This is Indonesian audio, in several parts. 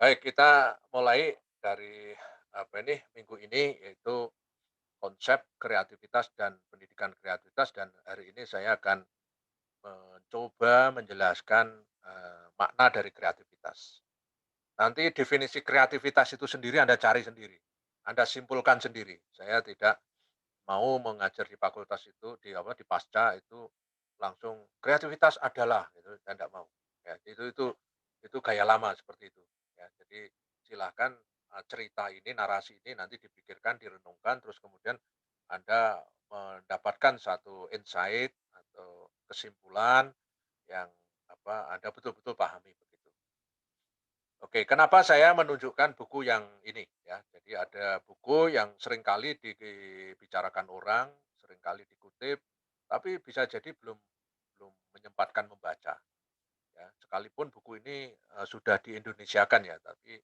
Baik, kita mulai dari apa ini, minggu ini, yaitu konsep kreativitas dan pendidikan kreativitas, dan hari ini saya akan mencoba menjelaskan, makna dari kreativitas. Nanti definisi kreativitas itu sendiri Anda cari sendiri, Anda simpulkan sendiri. Saya tidak mau mengajar di fakultas itu, di apa, di Pasca itu langsung kreativitas adalah gitu, saya tidak mau. Ya, itu gaya lama seperti itu. Ya, jadi silahkan cerita ini, narasi ini nanti dipikirkan, direnungkan, terus kemudian Anda mendapatkan satu insight atau kesimpulan yang apa, Anda betul-betul pahami begitu. Oke, kenapa saya menunjukkan buku yang ini ya? Jadi ada buku yang seringkali dibicarakan orang, seringkali dikutip, tapi bisa jadi belum belum menyempatkan membaca ya. Sekalipun buku ini sudah diindonesiakan ya, tapi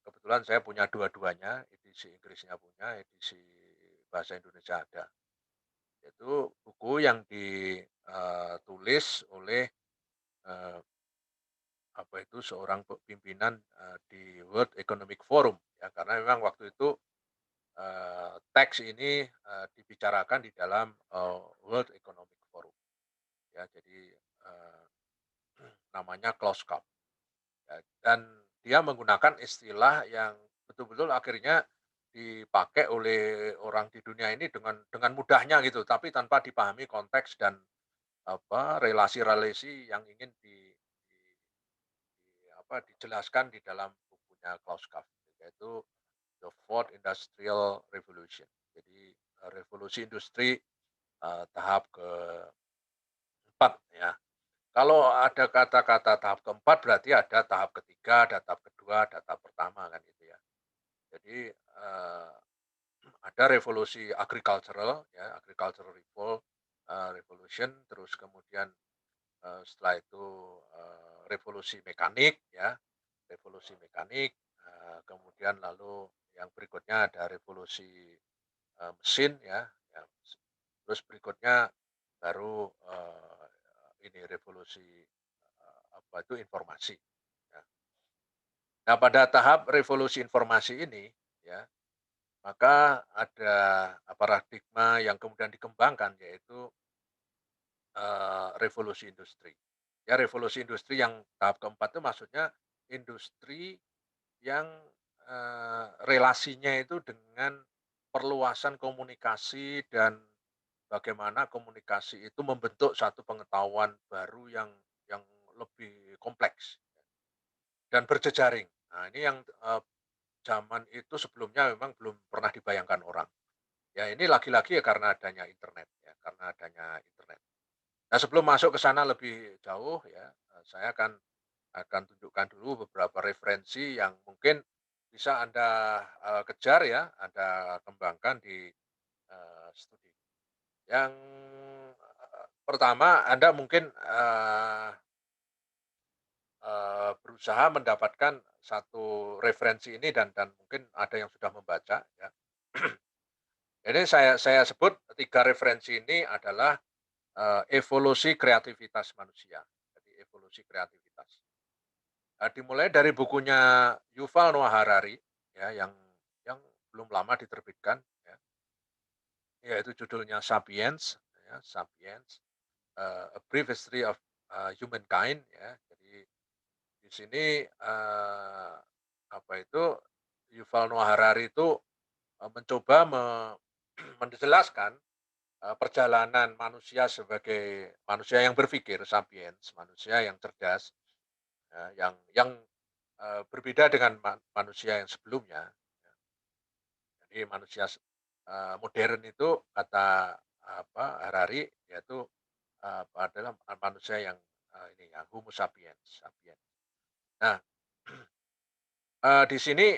kebetulan saya punya dua-duanya, edisi Inggrisnya punya, edisi bahasa Indonesia ada. Itu buku yang ditulis oleh eh, apa itu, seorang pimpinan, di World Economic Forum, ya, karena memang waktu itu, teks ini, dibicarakan di dalam, World Economic Forum, ya. Jadi, namanya Klaus Schwab, ya, dan dia menggunakan istilah yang betul-betul akhirnya dipakai oleh orang di dunia ini dengan mudahnya gitu, tapi tanpa dipahami konteks dan apa, relasi-relasi yang ingin apa, dijelaskan di dalam bukunya Klaus Schwab, yaitu The Fourth Industrial Revolution. Jadi, revolusi industri, tahap keempat ya. Kalau ada kata-kata tahap keempat berarti ada tahap ketiga, ada tahap kedua, ada tahap pertama kan gitu ya. Jadi, ada revolusi agricultural ya, agricultural revolution, terus kemudian, setelah itu, revolusi mekanik ya, revolusi mekanik, kemudian lalu yang berikutnya ada revolusi, mesin ya, ya, terus berikutnya baru, ini revolusi, apa itu, informasi, ya. Nah, pada tahap revolusi informasi ini, ya, maka ada paradigma yang kemudian dikembangkan, yaitu revolusi industri. Ya, revolusi industri yang tahap keempat itu maksudnya industri yang, relasinya itu dengan perluasan komunikasi dan bagaimana komunikasi itu membentuk satu pengetahuan baru yang lebih kompleks dan berjejaring. Nah, ini yang, zaman itu sebelumnya memang belum pernah dibayangkan orang. Ya, ini lagi-lagi ya karena adanya internet ya, karena adanya internet. Nah, sebelum masuk ke sana lebih jauh ya, saya akan tunjukkan dulu beberapa referensi yang mungkin bisa Anda, kejar ya, Anda kembangkan di, studi. Yang, pertama Anda mungkin, berusaha mendapatkan satu referensi ini dan mungkin ada yang sudah membaca ya. Ini saya sebut 3 referensi ini adalah, evolusi kreativitas manusia. Jadi evolusi kreativitas. Dimulai dari bukunya Yuval Noah Harari ya, yang belum lama diterbitkan ya, yaitu judulnya Sapiens ya, Sapiens, A Brief History of, Humankind ya. Jadi di sini, apa itu, Yuval Noah Harari itu, mencoba menjelaskan, perjalanan manusia sebagai manusia yang berpikir, sapiens, manusia yang cerdas, yang berbeda dengan manusia yang sebelumnya. Jadi manusia modern itu kata apa, Harari, yaitu, adalah manusia yang, ini ya, Homo sapiens sapiens. Nah, di sini,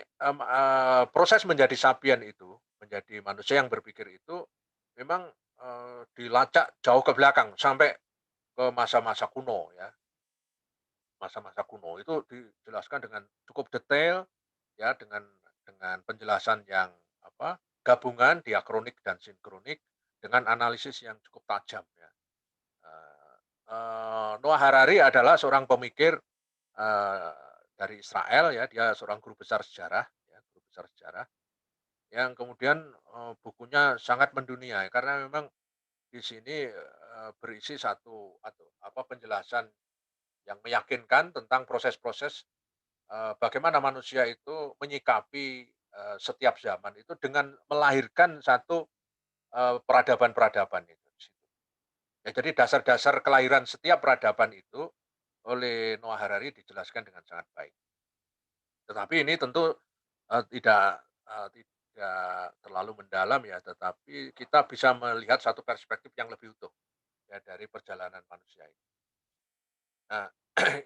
proses menjadi sapien itu, menjadi manusia yang berpikir itu memang, dilacak jauh ke belakang sampai ke masa-masa kuno ya, masa-masa kuno. Itu dijelaskan dengan cukup detail ya, dengan penjelasan yang apa, gabungan diakronik dan sinkronik dengan analisis yang cukup tajam ya. Noah Harari adalah seorang pemikir, dari Israel ya, dia seorang guru besar sejarah ya, guru besar sejarah yang kemudian, bukunya sangat mendunia ya, karena memang di sini, berisi satu atau apa, penjelasan yang meyakinkan tentang proses-proses, bagaimana manusia itu menyikapi, setiap zaman itu dengan melahirkan satu, peradaban-peradaban itu di situ. Ya jadi dasar-dasar kelahiran setiap peradaban itu oleh Noah Harari dijelaskan dengan sangat baik. Tetapi ini tentu, tidak terlalu mendalam ya, tetapi kita bisa melihat satu perspektif yang lebih utuh ya dari perjalanan manusia ini. Nah,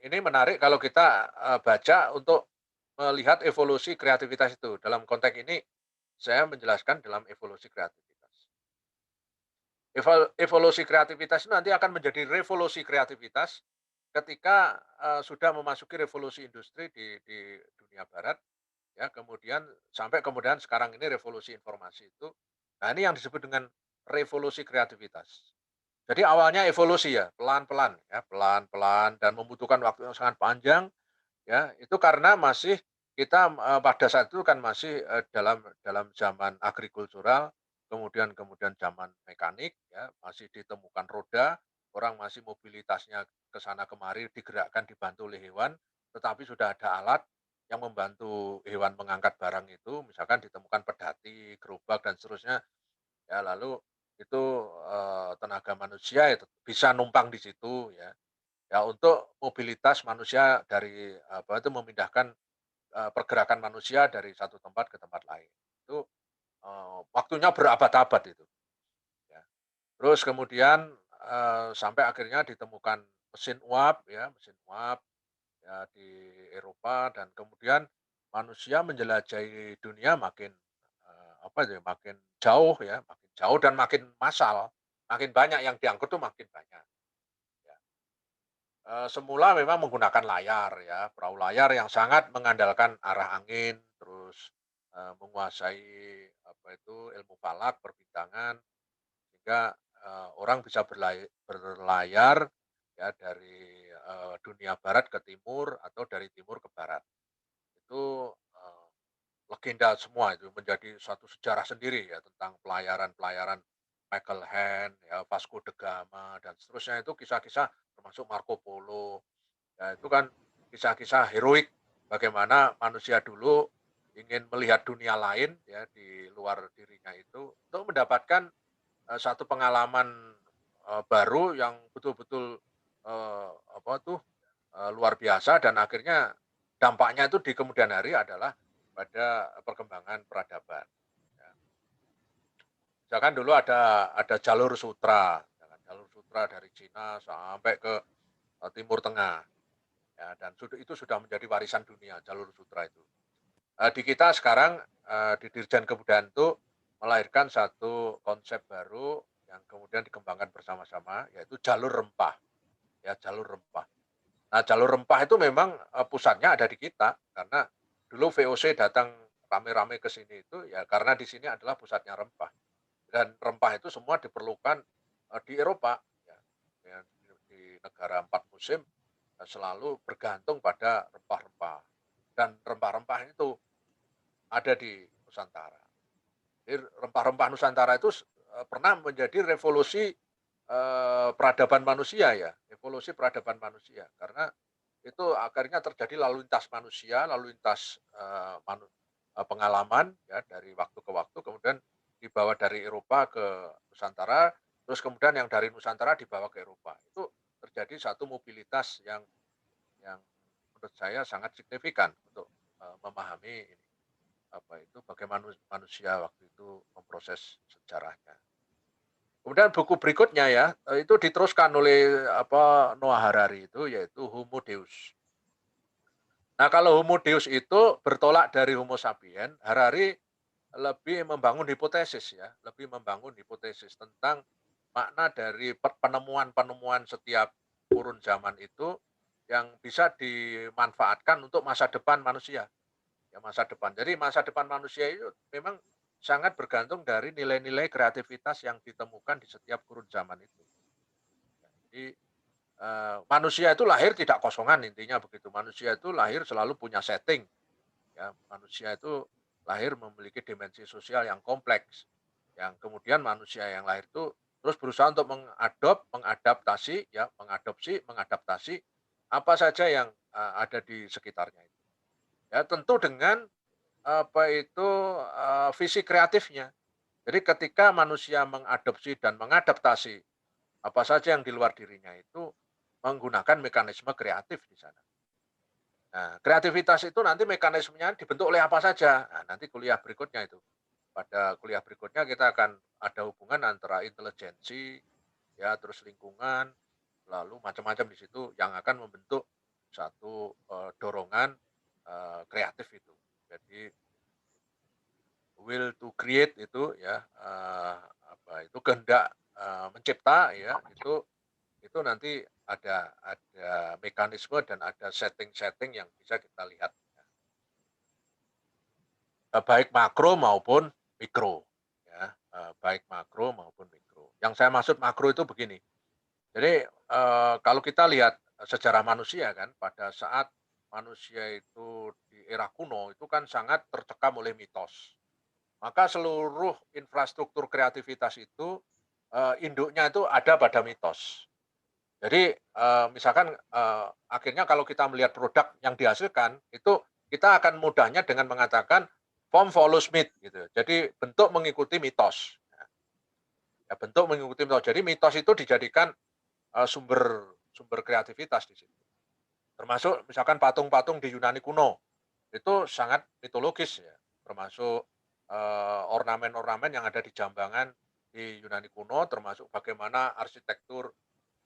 ini menarik kalau kita, baca untuk melihat evolusi kreativitas itu. Dalam konteks ini saya menjelaskan dalam evolusi kreativitas. Evolusi kreativitas itu nanti akan menjadi revolusi kreativitas ketika, sudah memasuki revolusi industri di dunia barat, ya, kemudian sampai kemudian sekarang ini revolusi informasi itu. Nah, ini yang disebut dengan revolusi kreativitas. Jadi awalnya evolusi ya, pelan-pelan ya, pelan-pelan dan membutuhkan waktu yang sangat panjang ya, itu karena masih kita, pada saat itu kan masih, dalam dalam zaman agrikultural, kemudian kemudian zaman mekanik ya, masih ditemukan roda, orang masih mobilitasnya ke sana kemari digerakkan dibantu oleh hewan, tetapi sudah ada alat yang membantu hewan mengangkat barang itu, misalkan ditemukan pedati, gerobak dan seterusnya, ya lalu itu, tenaga manusia itu bisa numpang di situ ya. Ya untuk mobilitas manusia dari apa itu memindahkan, pergerakan manusia dari satu tempat ke tempat lain. Itu, waktunya berabad-abad itu, ya. Terus kemudian, sampai akhirnya ditemukan mesin uap ya, mesin uap ya di Eropa dan kemudian manusia menjelajahi dunia makin, apa itu ya, makin jauh ya, makin jauh dan makin massal, makin banyak yang diangkut tuh makin banyak, ya. Semula memang menggunakan layar ya, perahu layar yang sangat mengandalkan arah angin, terus, menguasai apa itu, ilmu falak, perbintangan, sehingga, orang bisa berlayar ya dari, dunia barat ke timur atau dari timur ke barat. Itu, legenda semua itu, menjadi suatu sejarah sendiri ya tentang pelayaran-pelayaran Michael Hand, ya Vasco da Gama dan seterusnya itu kisah-kisah termasuk Marco Polo. Ya itu kan kisah-kisah heroik bagaimana manusia dulu ingin melihat dunia lain ya di luar dirinya itu untuk mendapatkan, satu pengalaman, baru yang betul-betul, apa tuh, luar biasa dan akhirnya dampaknya itu di kemudian hari adalah pada perkembangan peradaban, ya. Misalkan dulu ada jalur sutra, misalkan jalur sutra dari Cina sampai ke, Timur Tengah. Ya, dan itu sudah menjadi warisan dunia, jalur sutra itu. Di kita sekarang, di Dirjen Kebudayaan itu melahirkan satu konsep baru yang kemudian dikembangkan bersama-sama, yaitu jalur rempah, ya jalur rempah. Nah, jalur rempah itu memang, pusatnya ada di kita, karena dulu VOC datang rame-rame ke sini itu ya karena di sini adalah pusatnya rempah. Dan rempah itu semua diperlukan, di Eropa, ya, ya di negara 4 musim, selalu bergantung pada rempah-rempah. Dan rempah-rempah itu ada di Nusantara. Jadi rempah-rempah Nusantara itu pernah menjadi revolusi, peradaban manusia ya, evolusi peradaban manusia. Karena itu akhirnya terjadi lalu lintas manusia, lalu lintas, pengalaman ya dari waktu ke waktu, kemudian dibawa dari Eropa ke Nusantara, terus kemudian yang dari Nusantara dibawa ke Eropa. Itu terjadi satu mobilitas yang menurut saya sangat signifikan untuk, memahami ini, apa itu, bagaimana manusia waktu itu memproses sejarahnya. Kemudian buku berikutnya ya, itu diteruskan oleh apa, Noah Harari itu yaitu Homo Deus. Nah, kalau Homo Deus itu bertolak dari Homo sapien, Harari lebih membangun hipotesis ya, lebih membangun hipotesis tentang makna dari penemuan-penemuan setiap kurun zaman itu yang bisa dimanfaatkan untuk masa depan manusia, ya masa depan. Jadi masa depan manusia itu memang sangat bergantung dari nilai-nilai kreativitas yang ditemukan di setiap kurun zaman itu. Ya, jadi manusia itu lahir tidak kosongan intinya begitu. Manusia itu lahir selalu punya setting, ya. Manusia itu lahir memiliki dimensi sosial yang kompleks, yang kemudian manusia yang lahir itu terus berusaha untuk mengadaptasi, ya, mengadaptasi apa saja yang, ada di sekitarnya itu. Ya tentu dengan, visi kreatifnya. Jadi ketika manusia mengadopsi dan mengadaptasi apa saja yang di luar dirinya itu menggunakan mekanisme kreatif di sana. Nah, kreativitas itu nanti mekanismenya dibentuk oleh apa saja. Nah, nanti kuliah berikutnya itu. Pada kuliah berikutnya kita akan ada hubungan antara intelijensi, ya, terus lingkungan, lalu macam-macam di situ yang akan membentuk satu dorongan kreatif itu. Jadi will to create itu ya, kehendak mencipta ya, itu nanti ada mekanisme dan ada setting-setting yang bisa kita lihat, baik makro maupun mikro, ya, baik makro maupun mikro. Yang saya maksud makro itu begini, jadi, kalau kita lihat sejarah manusia kan, pada saat manusia itu di era kuno, itu kan sangat tercekam oleh mitos. Maka seluruh infrastruktur kreativitas itu, induknya itu ada pada mitos. Jadi, misalkan, akhirnya kalau kita melihat produk yang dihasilkan, itu kita akan mudahnya dengan mengatakan form follows myth gitu. Jadi bentuk mengikuti mitos. Ya bentuk mengikuti mitos. Jadi mitos itu dijadikan, sumber sumber kreativitas di situ. Termasuk misalkan patung-patung di Yunani kuno, itu sangat mitologis ya, termasuk, ornamen-ornamen yang ada di Jambangan di Yunani kuno, termasuk bagaimana arsitektur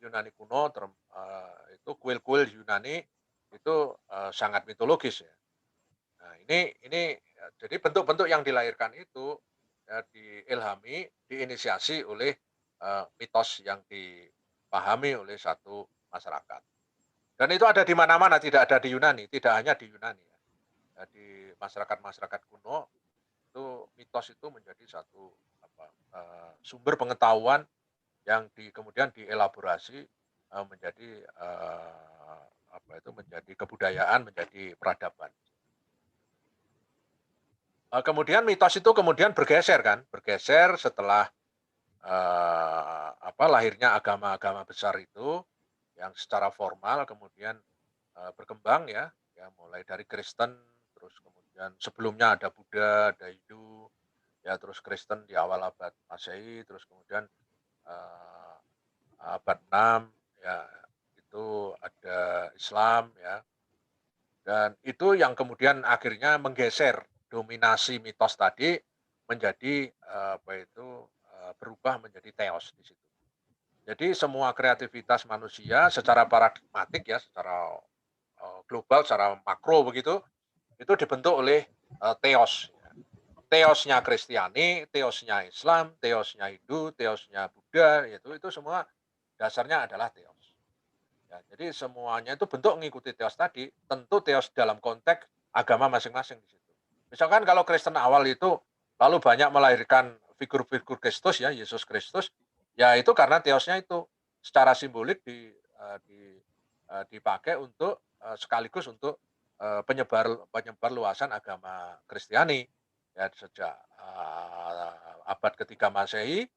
Yunani kuno, itu kuil-kuil Yunani itu, sangat mitologis ya. Nah ini, jadi bentuk-bentuk yang dilahirkan itu, ya diilhami, diinisiasi oleh, mitos yang dipahami oleh satu masyarakat. Dan itu ada di mana-mana, tidak ada di Yunani, tidak hanya di Yunani ya. Ya di masyarakat-masyarakat kuno itu mitos itu menjadi satu sumber pengetahuan yang kemudian dielaborasi, menjadi, menjadi kebudayaan, menjadi peradaban. Kemudian mitos itu kemudian bergeser kan, bergeser setelah, lahirnya agama-agama besar itu, yang secara formal kemudian, berkembang ya, ya mulai dari Kristen, terus kemudian sebelumnya ada Buddha, ada Hindu, ya terus Kristen di awal abad Masehi, terus kemudian, eee, abad 6 ya, itu ada Islam ya, dan itu yang kemudian akhirnya menggeser dominasi mitos tadi menjadi, berubah menjadi teos di situ. Jadi semua kreativitas manusia secara paradigmatik ya, secara, global, secara makro begitu, itu dibentuk oleh, teos ya. Teosnya Kristiani, teosnya Islam, teosnya Hindu, teosnya Buddha, itu semua dasarnya adalah teos. Ya, jadi semuanya itu bentuk mengikuti teos tadi, tentu teos dalam konteks agama masing-masing di situ. Misalkan kalau Kristen awal itu lalu banyak melahirkan figur-figur Kristus ya, Yesus Kristus, ya itu karena teosnya itu secara simbolik dipakai untuk, sekaligus untuk, penyebar luasan agama Kristiani, ya sejak, abad ketiga Masehi,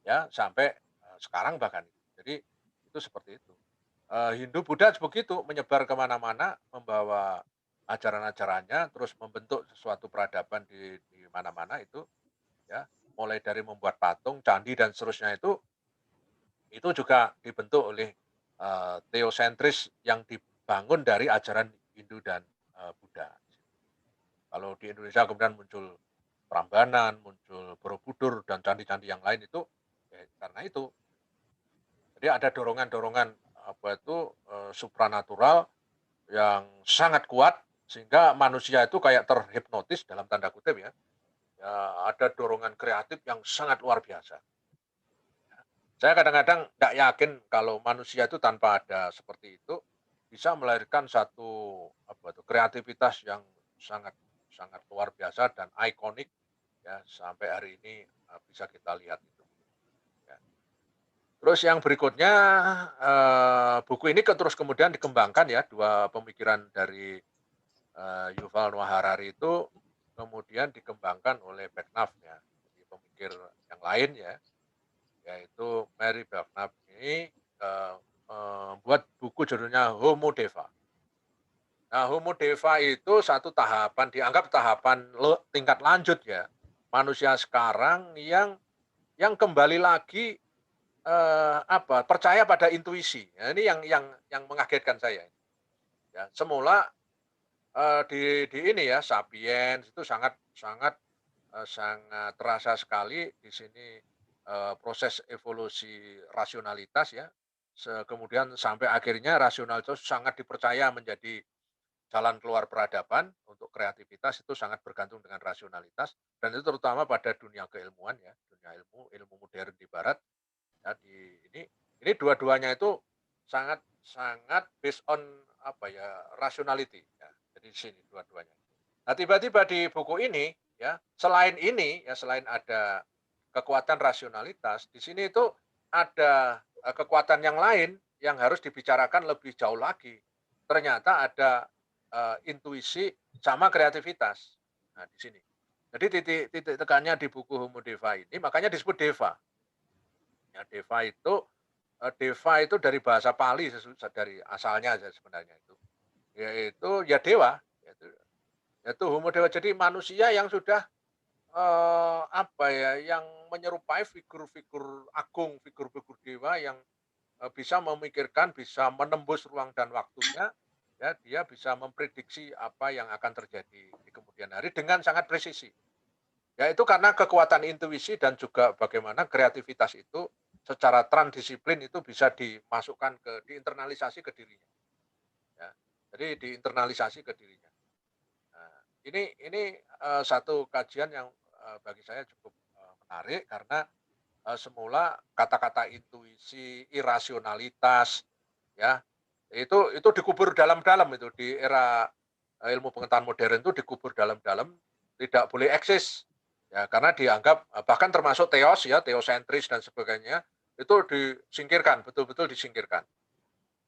ya sampai, sekarang bahkan. Jadi itu seperti itu. Hindu, Buddha begitu, menyebar ke mana-mana, membawa ajaran-ajarannya, terus membentuk sesuatu peradaban di mana-mana itu, ya. Mulai dari membuat patung, candi, dan seterusnya itu juga dibentuk oleh, teosentris yang dibangun dari ajaran Hindu dan, Buddha. Kalau di Indonesia kemudian muncul Prambanan, muncul Borobudur, dan candi-candi yang lain itu, ya karena itu. Jadi ada dorongan-dorongan, supranatural yang sangat kuat sehingga manusia itu kayak terhipnotis dalam tanda kutip ya, ya ada dorongan kreatif yang sangat luar biasa. Saya kadang-kadang nggak yakin kalau manusia itu tanpa ada seperti itu bisa melahirkan satu kreativitas yang sangat sangat luar biasa dan ikonik ya sampai hari ini bisa kita lihat itu. Ya. Terus yang berikutnya, buku ini terus kemudian dikembangkan ya, 2 pemikiran dari, Yuval Noah Harari itu kemudian dikembangkan oleh Beknaf ya, jadi pemikir yang lain ya, yaitu Mary Beknaf ini, membuat buku judulnya Homo Deva. Nah, Homo Deva itu satu tahapan dianggap tahapan tingkat lanjut ya, manusia sekarang yang kembali lagi, percaya pada intuisi. Nah, ini yang mengagetkan saya, ya. Semula, di ini ya, Sapiens itu sangat sangat, sangat terasa sekali di sini, proses evolusi rasionalitas ya, kemudian sampai akhirnya rasionalitas sangat dipercaya menjadi jalan keluar peradaban untuk kreativitas itu sangat bergantung dengan rasionalitas dan itu terutama pada dunia keilmuan ya, dunia ilmu, ilmu modern di barat ya ini dua-duanya itu sangat sangat based on rationality ya. Jadi di sini dua-duanya. Nah, tiba-tiba di buku ini ya, selain ini ya selain ada kekuatan rasionalitas, di sini itu ada kekuatan yang lain yang harus dibicarakan lebih jauh lagi. Ternyata ada intuisi sama kreativitas. Nah, di sini. Jadi titik titik tekannya di buku Homo Deva ini makanya disebut Deva. Ya, Deva itu dari bahasa Pali dari asalnya sebenarnya itu. Yaitu ya dewa, yaitu Homo Dewa. Jadi manusia yang sudah yang menyerupai figur-figur agung, figur-figur dewa yang bisa memikirkan, bisa menembus ruang dan waktunya, ya dia bisa memprediksi apa yang akan terjadi di kemudian hari dengan sangat presisi. Ya itu karena kekuatan intuisi dan juga bagaimana kreativitas itu secara transdisiplin itu bisa dimasukkan diinternalisasi ke dirinya. Ya. Jadi diinternalisasi ke dirinya. Nah, ini satu kajian yang bagi saya cukup menarik karena semula kata-kata intuisi, irasionalitas, ya itu dikubur dalam-dalam itu di era ilmu pengetahuan modern itu dikubur dalam-dalam, tidak boleh eksis. Ya, karena dianggap bahkan termasuk teos ya, teosentris dan sebagainya, itu disingkirkan, betul-betul disingkirkan.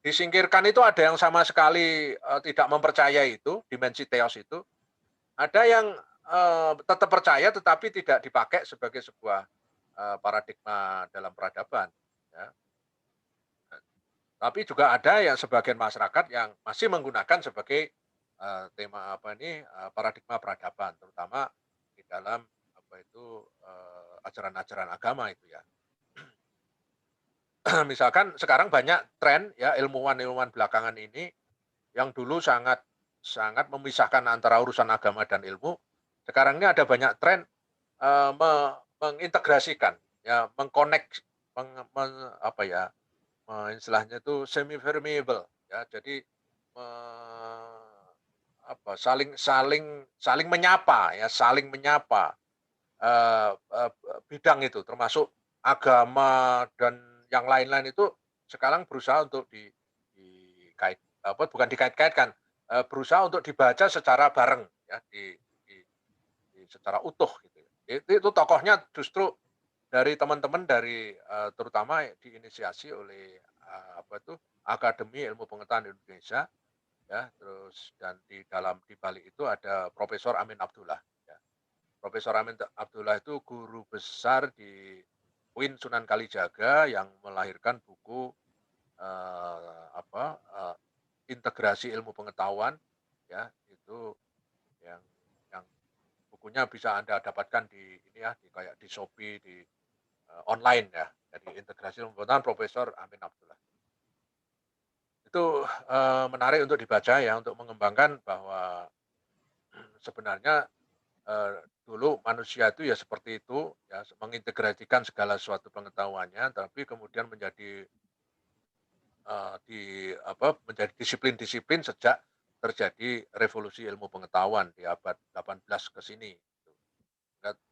Disingkirkan itu ada yang sama sekali tidak mempercayai itu, dimensi teos itu, ada yang tetap percaya tetapi tidak dipakai sebagai sebuah paradigma dalam peradaban, ya. Tapi juga ada yang sebagian masyarakat yang masih menggunakan sebagai, tema paradigma peradaban, terutama di dalam ajaran-ajaran agama itu ya. Misalkan sekarang banyak tren ya ilmuwan-ilmuwan belakangan ini yang dulu sangat sangat memisahkan antara urusan agama dan ilmu, sekarang ini ada banyak tren, mengintegrasikan ya, meng men apa ya, istilahnya itu semi permeable ya. Jadi, saling saling saling menyapa ya, saling menyapa, bidang itu termasuk agama dan yang lain-lain itu sekarang berusaha untuk bukan dikait-kaitkan, berusaha untuk dibaca secara bareng ya, di secara utuh gitu ya. Itu tokohnya justru dari teman-teman dari, terutama diinisiasi oleh, Akademi Ilmu Pengetahuan Indonesia ya, terus dan di balik itu ada Profesor Amin Abdullah ya. Profesor Amin Abdullah itu guru besar di UIN Sunan Kalijaga yang melahirkan buku, apa, integrasi ilmu pengetahuan ya, itu yang yang bukunya bisa Anda dapatkan di ini ya, kayak di Shopee, di, online ya. Jadi integrasi ilmu pengetahuan Profesor Amin Abdullah. Itu, menarik untuk dibaca ya, untuk mengembangkan bahwa sebenarnya dulu manusia itu ya seperti itu, ya mengintegrasikan segala sesuatu pengetahuannya, tapi kemudian menjadi, menjadi disiplin-disiplin sejak terjadi revolusi ilmu pengetahuan di abad 18 ke sini, gitu.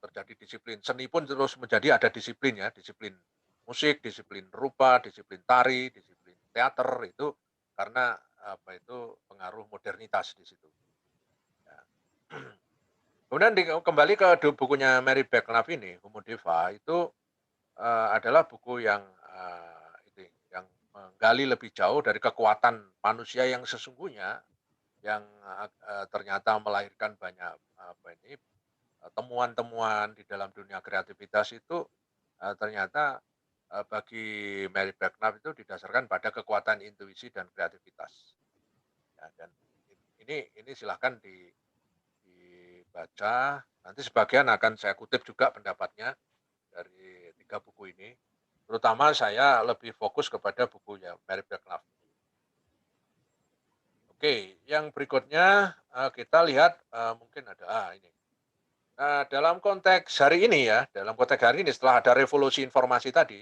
Terjadi disiplin. Seni pun terus menjadi ada disiplin ya, disiplin musik, disiplin rupa, disiplin tari, disiplin teater, itu karena, pengaruh modernitas di situ, ya. Kemudian kembali ke bukunya Mary Becknaf ini, Homo Deva, itu, adalah buku yang, menggali lebih jauh dari kekuatan manusia yang sesungguhnya, yang, ternyata melahirkan banyak, temuan-temuan di dalam dunia kreativitas itu, ternyata, bagi Mary Bergknap itu didasarkan pada kekuatan intuisi dan kreativitas. Ya, dan ini silahkan dibaca, nanti sebagian akan saya kutip juga pendapatnya dari 3 buku ini, terutama saya lebih fokus kepada bukunya Mary Bergknap. Oke, yang berikutnya, kita lihat, mungkin ada, ini. Nah, dalam konteks hari ini ya, dalam konteks hari ini setelah ada revolusi informasi tadi,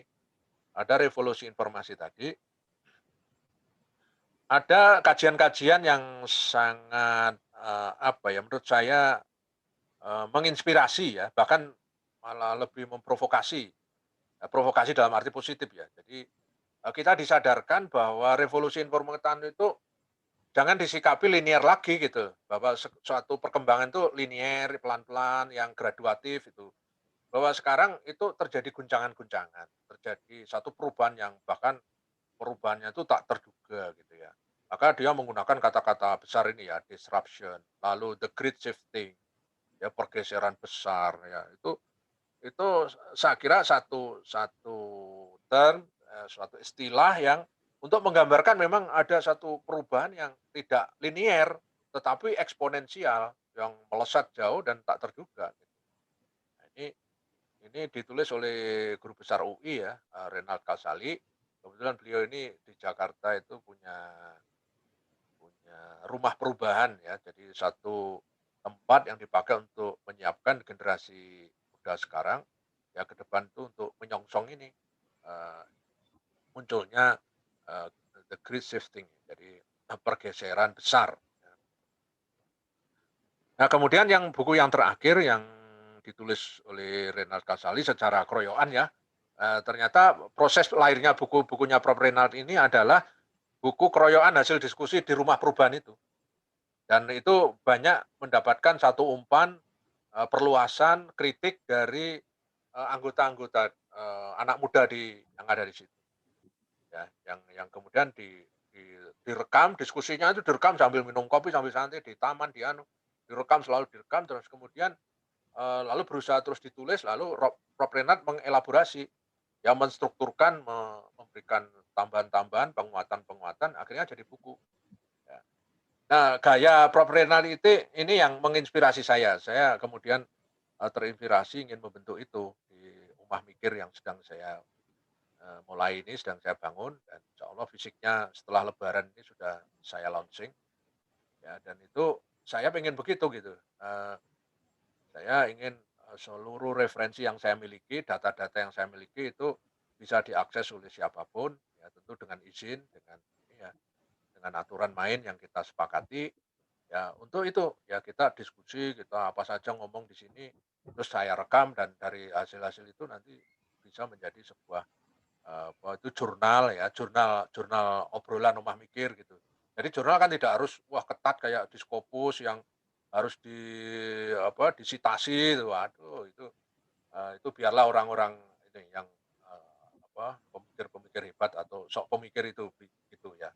ada kajian-kajian yang sangat, menurut saya, menginspirasi ya, bahkan malah lebih memprovokasi, provokasi dalam arti positif ya. Jadi, kita disadarkan bahwa revolusi informasi itu jangan disikapi linear lagi gitu, bahwa suatu perkembangan itu linear, pelan-pelan, yang graduatif itu. Bahwa sekarang itu terjadi guncangan-guncangan, terjadi satu perubahan yang bahkan perubahannya itu tak terduga gitu ya. Maka dia menggunakan kata-kata besar ini ya, disruption, lalu the great shifting, ya pergeseran besar ya. Itu saya kira satu satu term, suatu istilah yang untuk menggambarkan memang ada satu perubahan yang tidak linier, tetapi eksponensial, yang melesat jauh dan tak terduga gitu. Nah, ini ditulis oleh guru besar UI ya, Renald Kasali. Kebetulan beliau ini di Jakarta itu punya punya rumah perubahan ya, jadi satu tempat yang dipakai untuk menyiapkan generasi muda sekarang, ya ke depan itu untuk menyongsong ini, eee, munculnya, eee, the great shifting, jadi, pergeseran besar. Nah, kemudian yang buku yang terakhir yang ditulis oleh Renald Kasali secara kroyoan ya, ternyata proses lahirnya bukunya Prof. Renald ini adalah buku kroyoan hasil diskusi di rumah perubahan itu. Dan itu banyak mendapatkan satu umpan, perluasan kritik dari, anggota-anggota, anak muda yang ada di situ, ya. Yang kemudian direkam, diskusinya itu direkam sambil minum kopi, sambil santai di taman, di anu, direkam, selalu direkam, terus kemudian, lalu berusaha terus ditulis, lalu Prof. Renat mengelaborasi, yang menstrukturkan, memberikan tambahan-tambahan, penguatan-penguatan, akhirnya jadi buku, ya. Nah, gaya Prof. Renat itu ini yang menginspirasi saya. Saya kemudian, terinspirasi ingin membentuk itu di rumah mikir yang sedang saya, mulai ini, sedang saya bangun, dan insya Allah fisiknya setelah lebaran ini sudah saya launching, ya, dan itu saya pengen begitu gitu, saya ingin, seluruh referensi yang saya miliki, data-data yang saya miliki itu bisa diakses oleh siapapun, ya tentu dengan izin, dengan ini ya, dengan aturan main yang kita sepakati. Ya, untuk itu, ya kita diskusi, kita apa saja ngomong di sini, terus saya rekam dan dari hasil-hasil itu nanti bisa menjadi sebuah, apa itu jurnal ya, jurnal jurnal obrolan rumah mikir gitu. Jadi jurnal kan tidak harus wah ketat kayak di Scopus yang harus disitasi itu, waduh itu biarlah orang-orang ini yang, pemikir-pemikir hebat atau sok pemikir itu, gitu ya.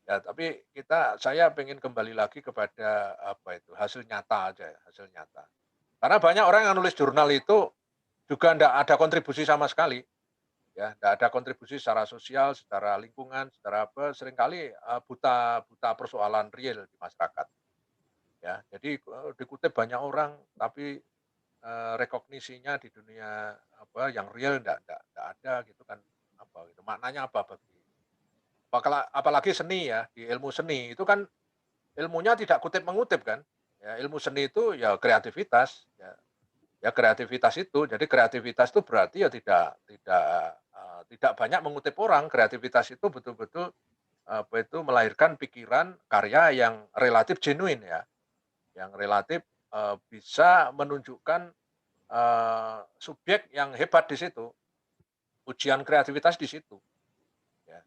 Ya, tapi saya pengen kembali lagi kepada, hasil nyata aja ya, hasil nyata. Karena banyak orang yang nulis jurnal itu juga ndak ada kontribusi sama sekali, ya, ndak ada kontribusi secara sosial, secara lingkungan, secara apa, seringkali, buta buta persoalan real di masyarakat, ya. Jadi, dikutip banyak orang, tapi, rekognisinya di dunia, yang real ndak ada gitu kan, gitu, maknanya apa bagi apalagi seni ya, di ilmu seni itu kan ilmunya tidak kutip-mengutip kan, ya ilmu seni itu ya kreativitas, ya kreativitas itu. Jadi kreativitas itu berarti ya tidak banyak mengutip orang, kreativitas itu betul-betul, melahirkan pikiran, karya yang relatif genuine ya, yang relatif, bisa menunjukkan, subjek yang hebat di situ, ujian kreativitas di situ, ya.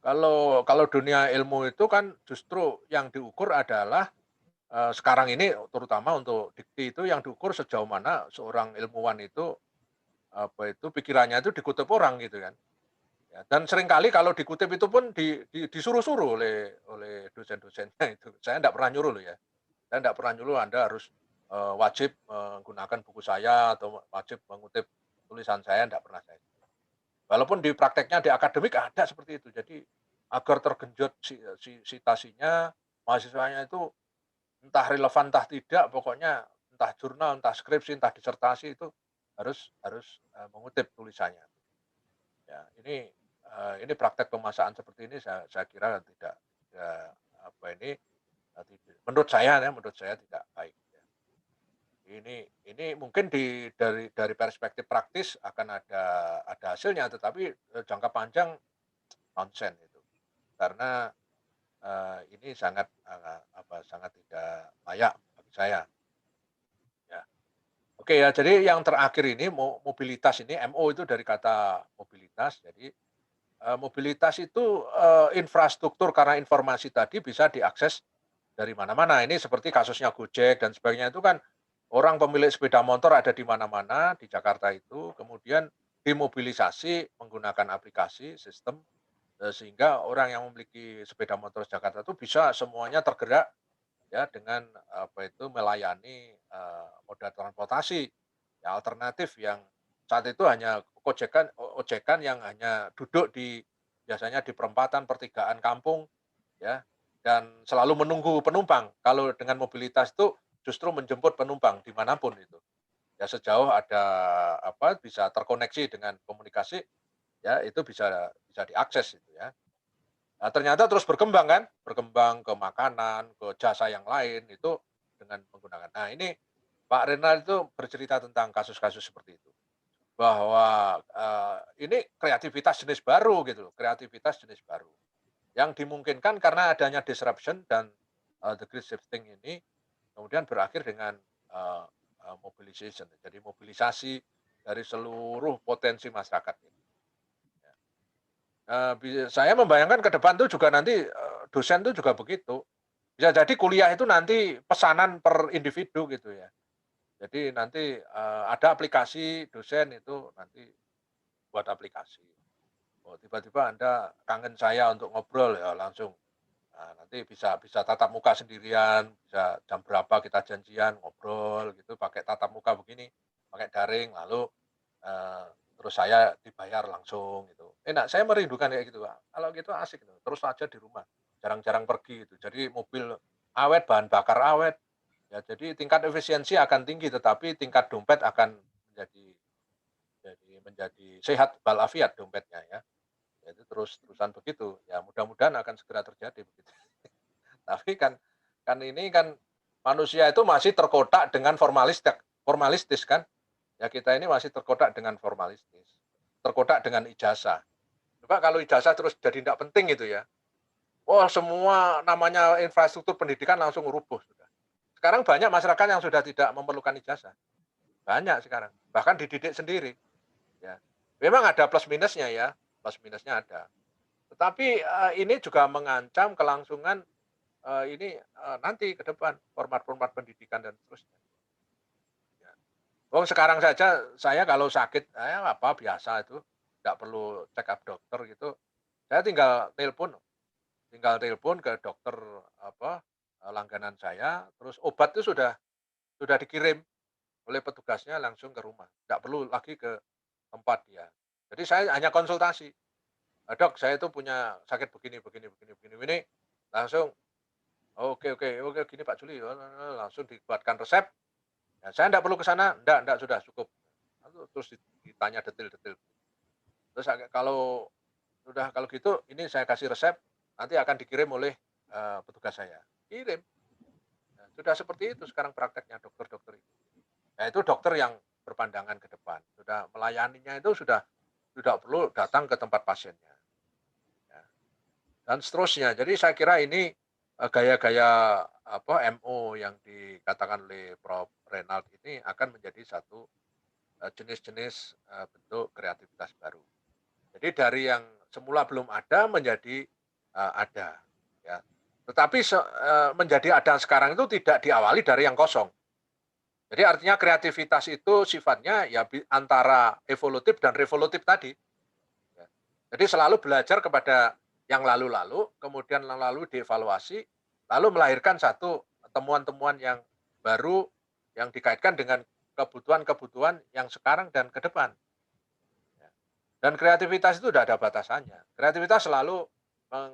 Kalau kalau dunia ilmu itu kan justru yang diukur adalah sekarang ini terutama untuk dikti itu yang diukur sejauh mana seorang ilmuwan itu, pikirannya itu dikutip orang gitu kan. Ya, dan seringkali kalau dikutip itu pun disuruh-suruh oleh dosen-dosennya itu. Saya enggak pernah nyuruh loh ya. Saya enggak pernah nyuruh Anda harus, wajib menggunakan buku saya atau wajib mengutip tulisan saya, enggak pernah saya. Walaupun di prakteknya di akademik ada seperti itu. Jadi agar tergenjot sitasinya, mahasiswanya itu entah relevan entah tidak, pokoknya entah jurnal, entah skripsi, entah disertasi itu harus, mengutip tulisannya. Ya, ini praktek pemasakan seperti ini saya kira tidak apa ini, menurut saya tidak baik ya. Ini mungkin dari perspektif praktis akan ada hasilnya, tetapi, jangka panjang nonsen itu. Karena, ini sangat, sangat tidak layak bagi saya, ya. Oke ya, jadi yang terakhir ini mobilitas ini, MO itu dari kata mobilitas, jadi mobilitas itu, infrastruktur karena informasi tadi bisa diakses dari mana-mana. Ini seperti kasusnya Gojek dan sebagainya itu kan, orang pemilik sepeda motor ada di mana-mana di Jakarta itu, kemudian dimobilisasi menggunakan aplikasi sistem, sehingga orang yang memiliki sepeda motor Jakarta itu bisa semuanya tergerak ya dengan melayani, moda transportasi ya alternatif yang saat itu hanya ojekan yang hanya duduk biasanya di perempatan, pertigaan kampung ya, dan selalu menunggu penumpang. Kalau dengan mobilitas itu justru menjemput penumpang dimanapun itu. Ya sejauh ada bisa terkoneksi dengan komunikasi, ya itu bisa bisa diakses itu ya. Nah, ternyata terus berkembang kan, berkembang ke makanan, ke jasa yang lain itu dengan menggunakan. Nah, ini Pak Renal itu bercerita tentang kasus-kasus seperti itu. Bahwa, ini kreativitas jenis baru gitu loh, kreativitas jenis baru. Yang dimungkinkan karena adanya disruption dan, the great shifting ini kemudian berakhir dengan, eee eee, mobilization. Jadi mobilisasi dari seluruh potensi masyarakat ini. Saya membayangkan ke depan tuh juga nanti, dosen tuh juga begitu. Bisa jadi kuliah itu nanti pesanan per individu gitu ya. Jadi nanti, ada aplikasi dosen itu nanti buat aplikasi. Oh tiba-tiba Anda kangen saya untuk ngobrol ya langsung, nanti bisa bisa tatap muka sendirian, bisa jam berapa kita janjian ngobrol gitu pakai tatap muka begini, pakai daring lalu, eee, terus saya dibayar langsung gitu. Enak, saya merindukan kayak gitu, Pak. Kalau gitu asik tuh, terus aja di rumah, jarang-jarang pergi gitu. Jadi mobil awet, bahan bakar awet, ya jadi tingkat efisiensi akan tinggi tetapi tingkat dompet akan menjadi sehat walafiat dompetnya ya. Ya itu terus-terusan begitu, ya mudah-mudahan akan segera terjadi begitu. Tapi kan kan ini kan manusia itu masih terkotak dengan formalistis kan. Ya kita ini masih terkotak dengan formalistis, terkotak dengan ijazah. Coba kalau ijazah terus jadi tidak penting gitu ya, wah semua namanya infrastruktur pendidikan langsung rubuh sudah. Sekarang banyak masyarakat yang sudah tidak memerlukan ijazah, banyak sekarang, bahkan dididik sendiri, ya. Memang ada plus minusnya ya, plus minusnya ada. Tetapi, ini juga mengancam kelangsungan, nanti ke depan format-format pendidikan dan seterusnya, ya. Oh sekarang saja saya kalau sakit, apa biasa itu, nggak perlu check up dokter gitu, saya tinggal telepon ke dokter apa, langganan saya, terus obat itu sudah dikirim oleh petugasnya langsung ke rumah, nggak perlu lagi ke tempat dia. Jadi saya hanya konsultasi, "Dok saya itu punya sakit begini begini begini begini ini," langsung, "Oke oke oke gini Pak Juli," langsung dibuatkan resep, ya saya nggak perlu ke sana, "Ndak sudah cukup." Lalu terus ditanya detil-detil. Terus kalau gitu ini saya kasih resep, nanti akan dikirim oleh, petugas saya. Kirim. Nah, sudah seperti itu sekarang prakteknya dokter-dokter itu. Ya itu dokter yang berpandangan ke depan, sudah melayaninya itu sudah tidak perlu datang ke tempat pasiennya, ya, dan seterusnya. Jadi saya kira ini, gaya-gaya MO yang dikatakan oleh Prof. Renald ini akan menjadi satu, jenis-jenis, bentuk kreativitas baru. Jadi dari yang semula belum ada menjadi, ada, ya. Tetapi menjadi ada sekarang itu tidak diawali dari yang kosong. Jadi artinya kreativitas itu sifatnya ya antara evolutif dan revolutif tadi, ya. Jadi selalu belajar kepada yang lalu-lalu, kemudian yang lalu dievaluasi, lalu melahirkan satu temuan-temuan yang baru yang dikaitkan dengan kebutuhan-kebutuhan yang sekarang dan ke depan, ya. Dan kreativitas itu tidak ada batasannya. Kreativitas selalu meng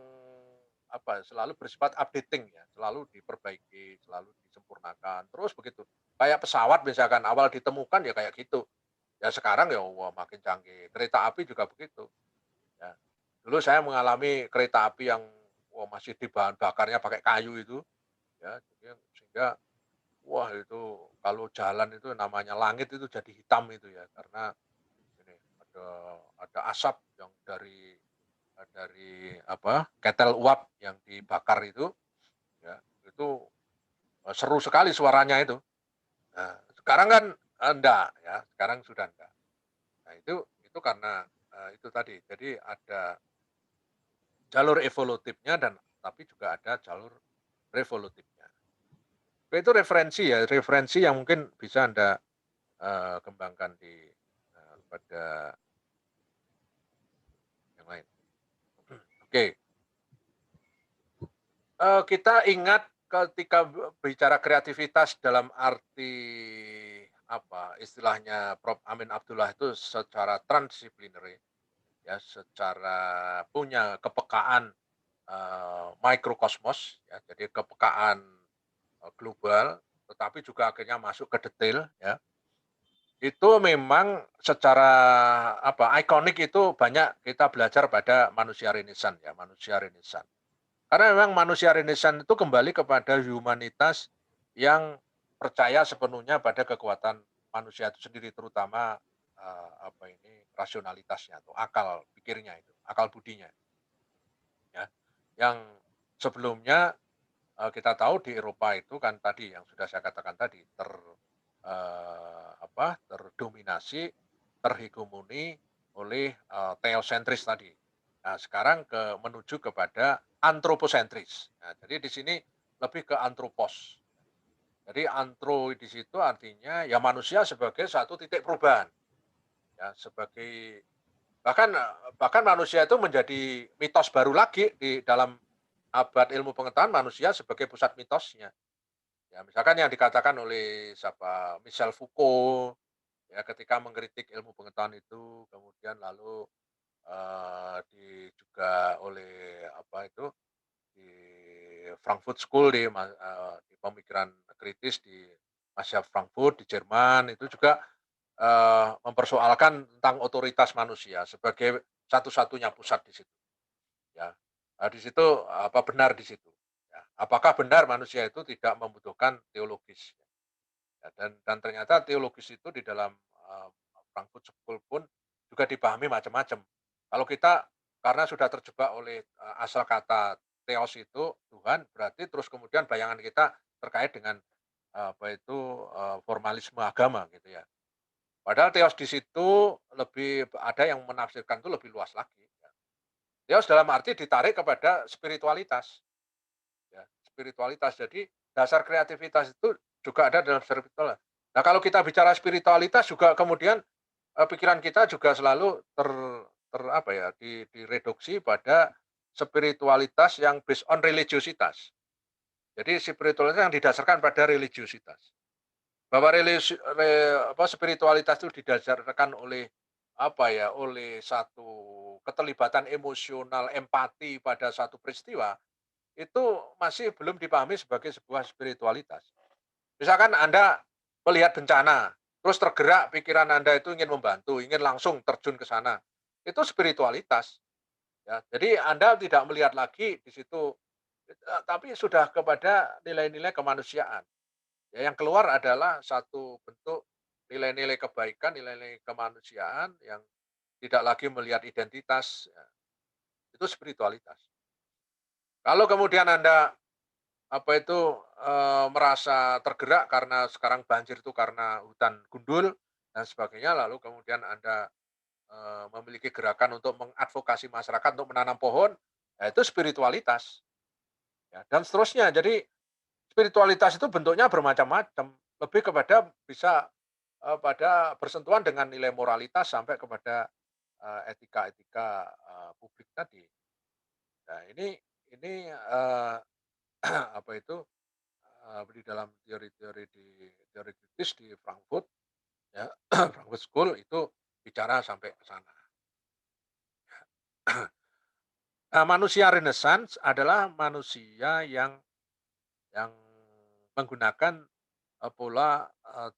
selalu bersifat updating ya, selalu diperbaiki, selalu disempurnakan, terus begitu. Kayak pesawat misalkan awal ditemukan ya kayak gitu, ya sekarang ya wah makin canggih. Kereta api juga begitu, ya. Dulu saya mengalami kereta api yang wah masih di bahan bakarnya pakai kayu itu, ya, jadi sehingga wah itu kalau jalan itu namanya langit itu jadi hitam itu ya, karena ini ada asap yang dari apa, ketel uap yang dibakar itu, ya, itu, seru sekali suaranya itu. Nah, sekarang kan, enggak ya, sekarang sudah enggak. Nah itu karena, itu tadi, jadi ada jalur evolutifnya dan tapi juga ada jalur revolutifnya. Itu referensi ya, referensi yang mungkin bisa Anda, kembangkan di, pada yang lain. Oke, kita ingat ketika bicara kreativitas dalam arti apa, istilahnya Prof. Amin Abdullah itu secara transdisciplinary ya, secara punya kepekaan, mikrokosmos ya, jadi kepekaan, global, tetapi juga akhirnya masuk ke detail ya. Itu memang secara apa, ikonik itu banyak kita belajar pada manusia renaissance ya, manusia renaissance. Karena memang manusia renaissance itu kembali kepada humanitas yang percaya sepenuhnya pada kekuatan manusia itu sendiri, terutama, apa ini, rasionalitasnya atau akal pikirnya itu, akal budinya, ya. Yang sebelumnya, kita tahu di Eropa itu kan tadi yang sudah saya katakan tadi, terdominasi, terhegemoni oleh, teosentris tadi. Nah, sekarang menuju kepada antroposentris. Nah, jadi di sini lebih ke antropos. Jadi antro di situ artinya ya manusia sebagai satu titik perubahan, ya sebagai bahkan, bahkan manusia itu menjadi mitos baru lagi di dalam abad ilmu pengetahuan manusia sebagai pusat mitosnya. Ya misalkan yang dikatakan oleh siapa, Michel Foucault, ya ketika mengkritik ilmu pengetahuan itu, kemudian lalu, di juga oleh apa itu, di Frankfurt School di pemikiran kritis di Masyarakat Frankfurt di Jerman itu juga, mempersoalkan tentang otoritas manusia sebagai satu-satunya pusat di situ, ya. Di situ apa benar di situ, ya. Apakah benar manusia itu tidak membutuhkan teologis? Ya, dan ternyata teologis itu di dalam, Frankfurt School pun juga dipahami macam-macam. Kalau kita karena sudah terjebak oleh, asal kata theos itu Tuhan, berarti terus kemudian bayangan kita terkait dengan, apa itu, formalisme agama gitu ya. Padahal theos di situ lebih ada yang menafsirkan itu lebih luas lagi, ya. Theos dalam arti ditarik kepada spiritualitas, ya, spiritualitas. Jadi dasar kreativitas itu juga ada dalam spiritual. Nah, kalau kita bicara spiritualitas juga kemudian, pikiran kita juga selalu apa ya, direduksi pada spiritualitas yang based on religiositas. Jadi spiritualitas yang didasarkan pada religiositas. Bahwa spiritualitas itu didasarkan oleh apa ya, oleh satu keterlibatan emosional, empati pada satu peristiwa, itu masih belum dipahami sebagai sebuah spiritualitas. Misalkan Anda melihat bencana, terus tergerak pikiran Anda itu ingin membantu, ingin langsung terjun ke sana. Itu spiritualitas, ya. Jadi Anda tidak melihat lagi di situ, tapi sudah kepada nilai-nilai kemanusiaan. Ya, yang keluar adalah satu bentuk nilai-nilai kebaikan, nilai-nilai kemanusiaan yang tidak lagi melihat identitas, ya, itu spiritualitas. Kalau kemudian Anda apa itu, merasa tergerak karena sekarang banjir itu karena hutan gundul dan sebagainya, lalu kemudian Anda, memiliki gerakan untuk mengadvokasi masyarakat untuk menanam pohon, ya itu spiritualitas, ya, dan seterusnya. Jadi spiritualitas itu bentuknya bermacam-macam, lebih kepada bisa, pada bersentuhan dengan nilai moralitas sampai kepada, etika-etika, publik tadi. Nah apa itu, di dalam teori kritis di Frankfurt ya, Frankfurt School itu bicara sampai ke sana. Manusia renaissance adalah manusia yang menggunakan, pola,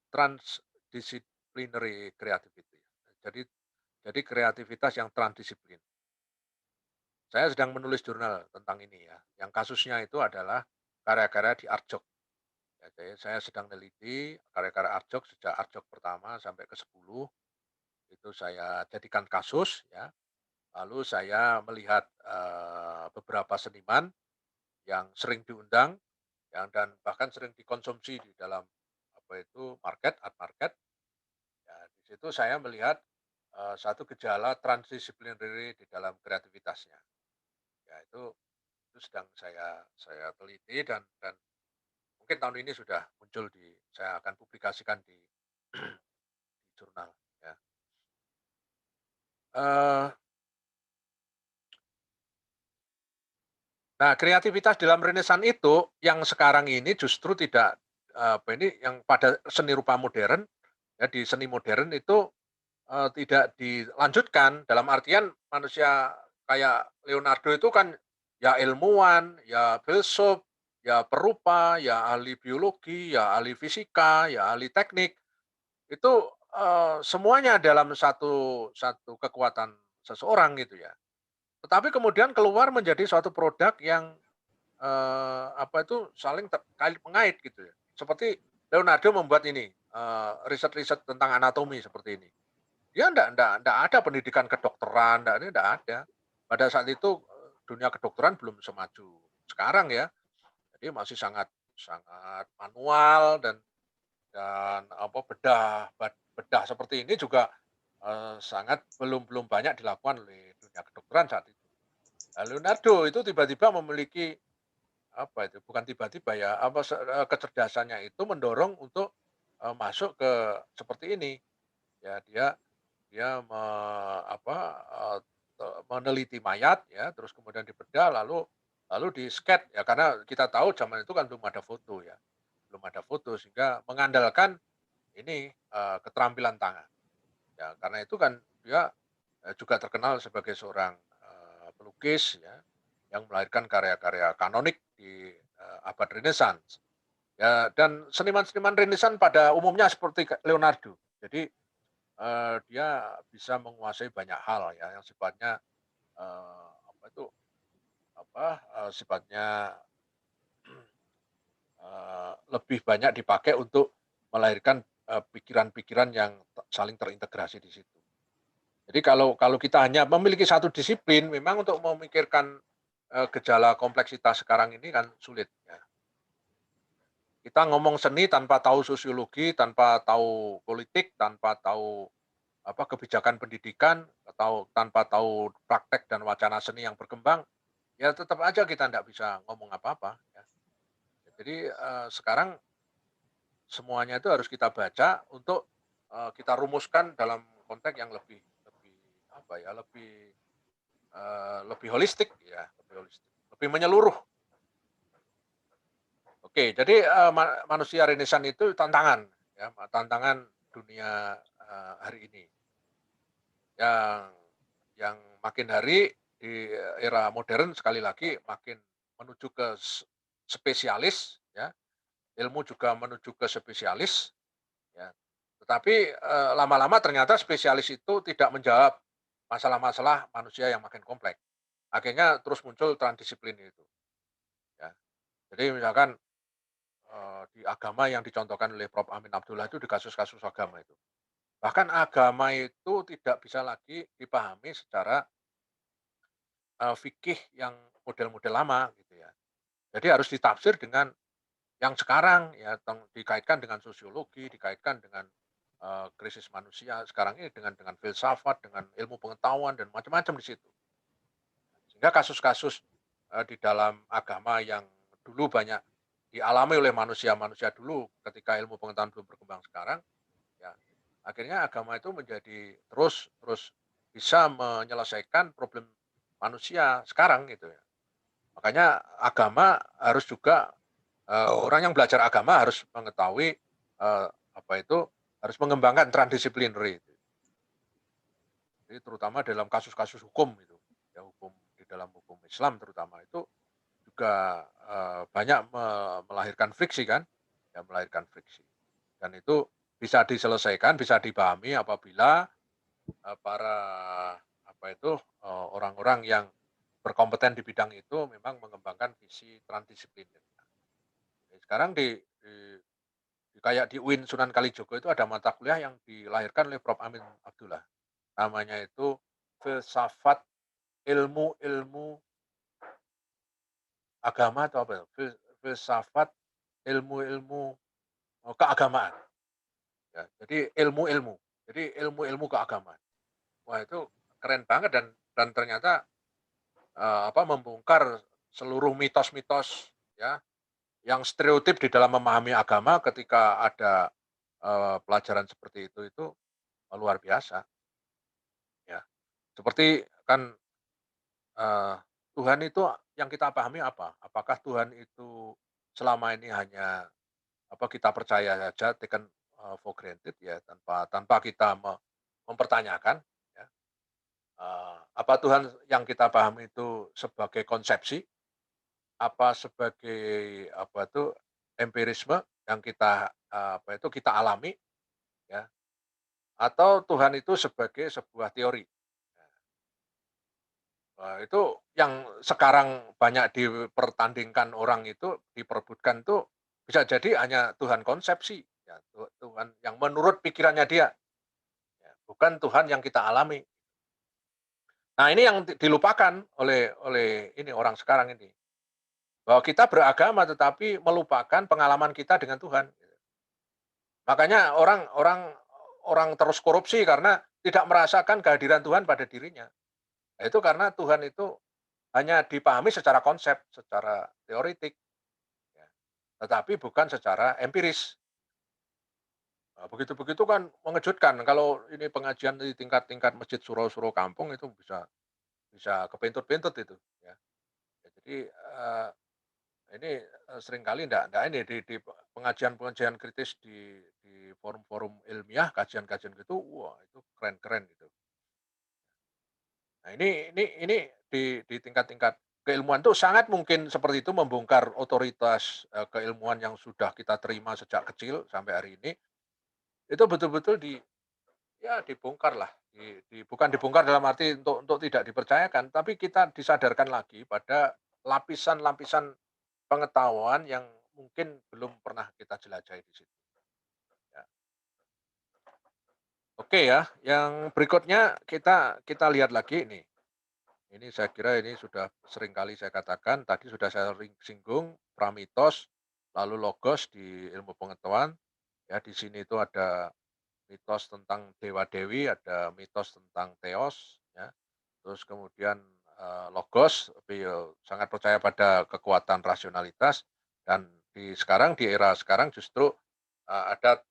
transdisciplinary creativity. Jadi jadi kreativitas yang transdisiplin. Saya sedang menulis jurnal tentang ini ya, yang kasusnya itu adalah karya-karya di art jok. Ya, jadi saya sedang neliti karya-karya art jok sejak art jok pertama sampai ke-10, itu saya jadikan kasus ya. Lalu saya melihat, beberapa seniman yang sering diundang, dan bahkan sering dikonsumsi di dalam apa itu, art market. Ya, di situ saya melihat, satu gejala transdisciplinary di dalam kreativitasnya. Ya itu sedang saya teliti dan mungkin tahun ini sudah muncul saya akan publikasikan di di jurnal ya. Eee, nah kreativitas dalam renaissance itu yang sekarang ini justru tidak, apa ini, yang pada seni rupa modern, ya di seni modern itu, tidak dilanjutkan, dalam artian manusia kayak Leonardo itu kan ya ilmuwan, ya filsuf, ya perupa, ya ahli biologi, ya ahli fisika, ya ahli teknik. Itu, semuanya dalam satu satu kekuatan seseorang gitu ya. Tetapi kemudian keluar menjadi suatu produk yang, apa itu, saling terkait mengait gitu ya. Seperti Leonardo membuat ini, riset-riset tentang anatomi seperti ini. Dia ndak ada pendidikan kedokteran, ndak ada. Pada saat itu, dunia kedokteran belum semaju sekarang ya. Jadi masih sangat sangat manual dan apa, bedah seperti ini juga, sangat belum belum banyak dilakukan oleh dunia kedokteran saat itu. Nah, Leonardo itu tiba-tiba memiliki apa itu, bukan tiba-tiba ya, apa, kecerdasannya itu mendorong untuk, masuk ke seperti ini. Ya dia dia apa, meneliti mayat ya, terus kemudian dibedah lalu lalu di-sket ya, karena kita tahu zaman itu kan belum ada foto ya, belum ada foto sehingga mengandalkan ini, keterampilan tangan. Ya karena itu kan dia, juga terkenal sebagai seorang, pelukis ya, yang melahirkan karya-karya kanonik di, abad Renaissance. Ya dan seniman-seniman Renaissance pada umumnya seperti Leonardo. Jadi, dia bisa menguasai banyak hal ya yang sifatnya, apa itu, apa, sifatnya, lebih banyak dipakai untuk melahirkan, pikiran-pikiran yang saling terintegrasi di situ. Jadi kalau kalau kita hanya memiliki satu disiplin, memang untuk memikirkan, gejala kompleksitas sekarang ini kan sulit ya. Kita ngomong seni tanpa tahu sosiologi, tanpa tahu politik, tanpa tahu apa, kebijakan pendidikan, atau tanpa tahu praktek dan wacana seni yang berkembang, ya tetap aja kita ndak bisa ngomong apa-apa ya. Jadi, sekarang semuanya itu harus kita baca untuk, kita rumuskan dalam konteks yang lebih lebih apa ya, lebih holistik ya, lebih holistik, lebih menyeluruh. Oke, jadi, manusia renaissance itu tantangan ya, tantangan dunia, hari ini. Yang yang makin hari di era modern sekali lagi makin menuju ke spesialis ya, ilmu juga menuju ke spesialis ya. Tetapi, lama-lama ternyata spesialis itu tidak menjawab masalah-masalah manusia yang makin kompleks. Akhirnya terus muncul transdisiplin itu ya. Jadi misalkan, di agama yang dicontohkan oleh Prof. Amin Abdullah itu di kasus-kasus agama itu. Bahkan agama itu tidak bisa lagi dipahami secara, fikih yang model-model lama gitu ya. Jadi harus ditafsir dengan yang sekarang ya, dikaitkan dengan sosiologi, dikaitkan dengan, krisis manusia sekarang ini dengan filsafat, dengan ilmu pengetahuan dan macam-macam di situ. Sehingga kasus-kasus, di dalam agama yang dulu banyak dialami oleh manusia-manusia dulu ketika ilmu pengetahuan belum berkembang sekarang, ya akhirnya agama itu menjadi terus terus bisa menyelesaikan problem manusia sekarang gitu ya. Makanya agama harus juga, orang yang belajar agama harus mengetahui, apa itu, harus mengembangkan transdisciplinary itu. Jadi terutama dalam kasus-kasus hukum itu, ya hukum di dalam hukum Islam terutama itu juga, banyak melahirkan friksi kan, ya melahirkan friksi. Dan itu bisa diselesaikan, bisa dipahami apabila, para apa itu, orang-orang yang berkompeten di bidang itu memang mengembangkan visi transdisipliner. Sekarang kayak di UIN Sunan Kalijogo itu ada mata kuliah yang dilahirkan oleh Prof. Amin Abdullah. Namanya itu filsafat ilmu-ilmu agama atau apa ya, filsafat ilmu-ilmu, keagamaan, ya. Jadi ilmu-ilmu, jadi ilmu-ilmu keagamaan. Wah itu keren banget dan ternyata, membongkar seluruh mitos-mitos ya, yang stereotip di dalam memahami agama ketika ada, pelajaran seperti itu luar biasa, ya. Seperti kan, eee, Tuhan itu yang kita pahami apa? Apakah Tuhan itu selama ini hanya kita percaya saja taken, for granted ya tanpa tanpa kita mempertanyakan ya, apa Tuhan yang kita pahami itu sebagai konsepsi, apa sebagai empirisme yang kita, kita alami ya, atau Tuhan itu sebagai sebuah teori. Itu yang sekarang banyak dipertandingkan orang itu, diperebutkan tuh bisa jadi hanya Tuhan konsepsi, ya Tuhan yang menurut pikirannya dia, ya bukan Tuhan yang kita alami. Nah ini yang dilupakan oleh ini orang sekarang ini, bahwa kita beragama tetapi melupakan pengalaman kita dengan Tuhan. Makanya orang orang orang terus korupsi karena tidak merasakan kehadiran Tuhan pada dirinya. Nah, itu karena Tuhan itu hanya dipahami secara konsep, secara teoritik, ya, tetapi bukan secara empiris. Nah, begitu-begitu kan mengejutkan kalau ini pengajian di tingkat-tingkat masjid surau-surau kampung itu bisa bisa kepintut-pintut itu, ya. Ya jadi, ini, seringkali ndak ini di pengajian-pengajian kritis di forum-forum ilmiah, kajian-kajian gitu, wah itu keren-keren gitu. Nah ini di tingkat-tingkat keilmuan tuh sangat mungkin seperti itu membongkar otoritas, keilmuan yang sudah kita terima sejak kecil sampai hari ini, itu betul-betul ya dibongkarlah, bukan dibongkar dalam arti untuk tidak dipercayakan, tapi kita disadarkan lagi pada lapisan-lapisan pengetahuan yang mungkin belum pernah kita jelajahi di situ, ya. Oke ya, yang berikutnya kita kita lihat lagi nih. Ini saya kira ini sudah sering kali saya katakan, tadi sudah saya singgung pramitos, lalu logos di ilmu pengetahuan, ya di sini itu ada mitos tentang dewa-dewi, ada mitos tentang theos, ya. Terus kemudian, logos, sangat percaya pada kekuatan rasionalitas dan di era sekarang justru, ada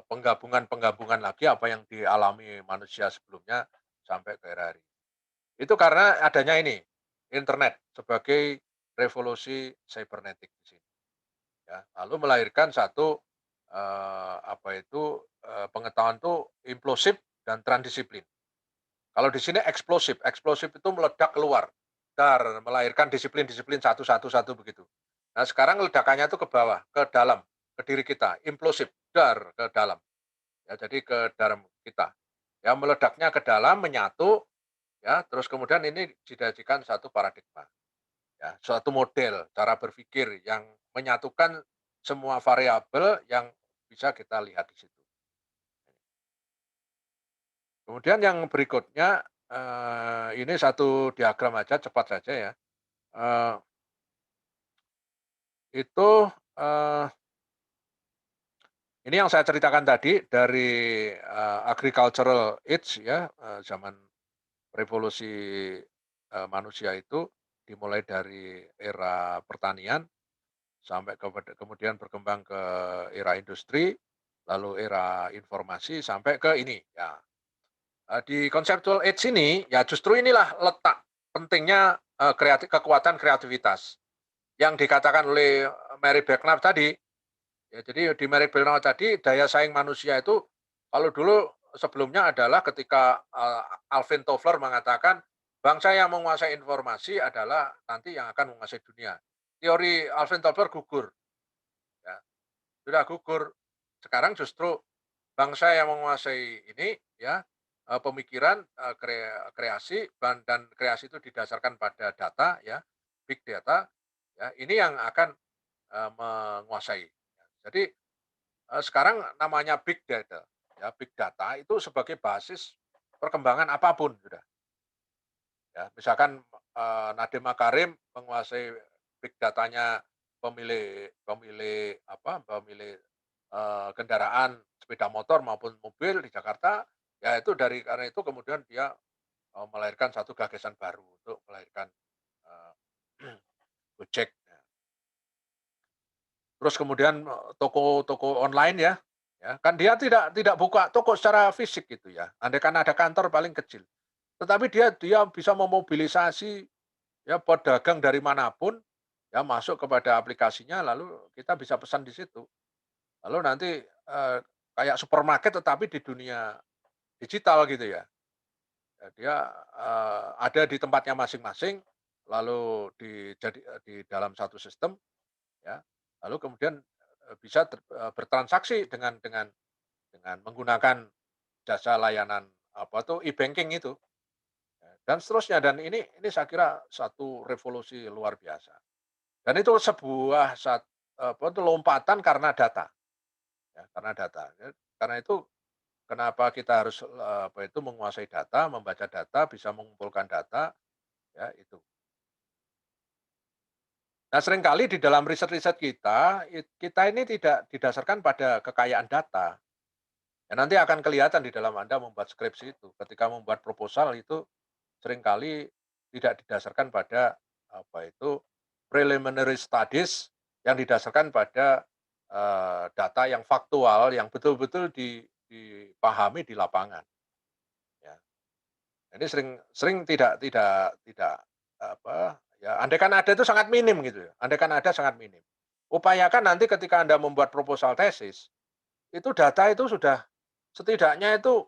penggabungan-penggabungan lagi apa yang dialami manusia sebelumnya sampai ke era hari ini. Itu karena adanya ini, internet sebagai revolusi cybernetik di sini, ya. Lalu melahirkan satu, pengetahuan itu implosif dan transdisiplin. Kalau di sini eksplosif, eksplosif itu meledak keluar, melahirkan disiplin-disiplin satu satu satu begitu. Nah sekarang ledakannya itu ke bawah, ke dalam, ke diri kita, implosif, ke dalam, ya jadi ke dalam kita. Ya meledaknya ke dalam, menyatu, ya terus kemudian ini dijadikan satu paradigma, ya suatu model cara berpikir yang menyatukan semua variabel yang bisa kita lihat di situ. Kemudian yang berikutnya, ini satu diagram aja cepat saja ya, eee, itu, eee, ini yang saya ceritakan tadi dari, agricultural age ya, zaman revolusi, manusia itu dimulai dari era pertanian sampai kemudian berkembang ke era industri, lalu era informasi sampai ke ini, ya Di conceptual age ini, ya justru inilah letak pentingnya, kekuatan kreativitas. Yang dikatakan oleh Mary Bernard tadi, ya jadi di Mary Bernard tadi daya saing manusia itu kalau dulu sebelumnya adalah ketika, Alvin Toffler mengatakan, bangsa yang menguasai informasi adalah nanti yang akan menguasai dunia. Teori Alvin Toffler gugur, ya, sudah gugur. Sekarang justru bangsa yang menguasai ini ya, pemikiran, kreasi dan kreasi itu didasarkan pada data ya, big data, ya, ini yang akan, menguasai. Jadi, sekarang namanya big data, ya, big data itu sebagai basis perkembangan apapun sudah, ya. Misalkan, Nadiem Makarim menguasai big datanya pemilik pemilik apa, pemilik, kendaraan sepeda motor maupun mobil di Jakarta, ya itu dari karena itu kemudian dia, melahirkan satu gagasan baru untuk melahirkan, eee, Gojek. Terus kemudian, toko-toko online ya, ya kan dia tidak buka toko secara fisik gitu ya, andaikan ada kantor paling kecil. Tetapi dia dia bisa memobilisasi ya pedagang dari manapun, ya masuk kepada aplikasinya lalu kita bisa pesan di situ. Lalu nanti, kayak supermarket tetapi di dunia digital gitu ya. Ya dia, ada di tempatnya masing-masing, lalu di dalam satu sistem ya, lalu kemudian, bisa bertransaksi dengan menggunakan jasa layanan apa tuh, e-banking itu, ya, dan seterusnya dan ini saya kira satu revolusi luar biasa. Dan itu sebuah apa tuh, lompatan karena data, ya, karena data. Ya, karena itu kenapa kita harus, apa itu, menguasai data, membaca data, bisa mengumpulkan data, ya itu. Nah seringkali di dalam riset-riset kita, kita ini tidak didasarkan pada kekayaan data. Ya nanti akan kelihatan di dalam Anda membuat skripsi itu, ketika membuat proposal itu seringkali tidak didasarkan pada apa itu, preliminary studies yang didasarkan pada, data yang faktual yang betul-betul dipahami di lapangan, ya. Ini sering sering tidak apa, ya andaikan ada itu sangat minim gitu ya, andaikan ada sangat minim. Upayakan nanti ketika Anda membuat proposal tesis, itu data itu sudah setidaknya itu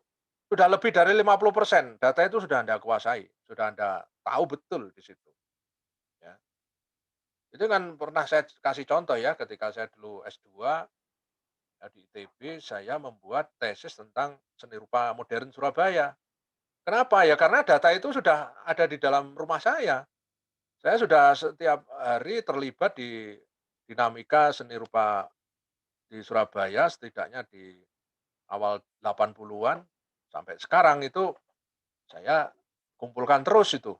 sudah lebih dari 50% data itu sudah Anda kuasai, sudah Anda tahu betul di situ, ya. Itu kan pernah saya kasih contoh ya, ketika saya dulu S2, di ITB, saya membuat tesis tentang seni rupa modern Surabaya. Kenapa? Ya karena data itu sudah ada di dalam rumah saya. Saya sudah setiap hari terlibat di dinamika seni rupa di Surabaya, setidaknya di awal 80-an sampai sekarang itu saya kumpulkan terus itu,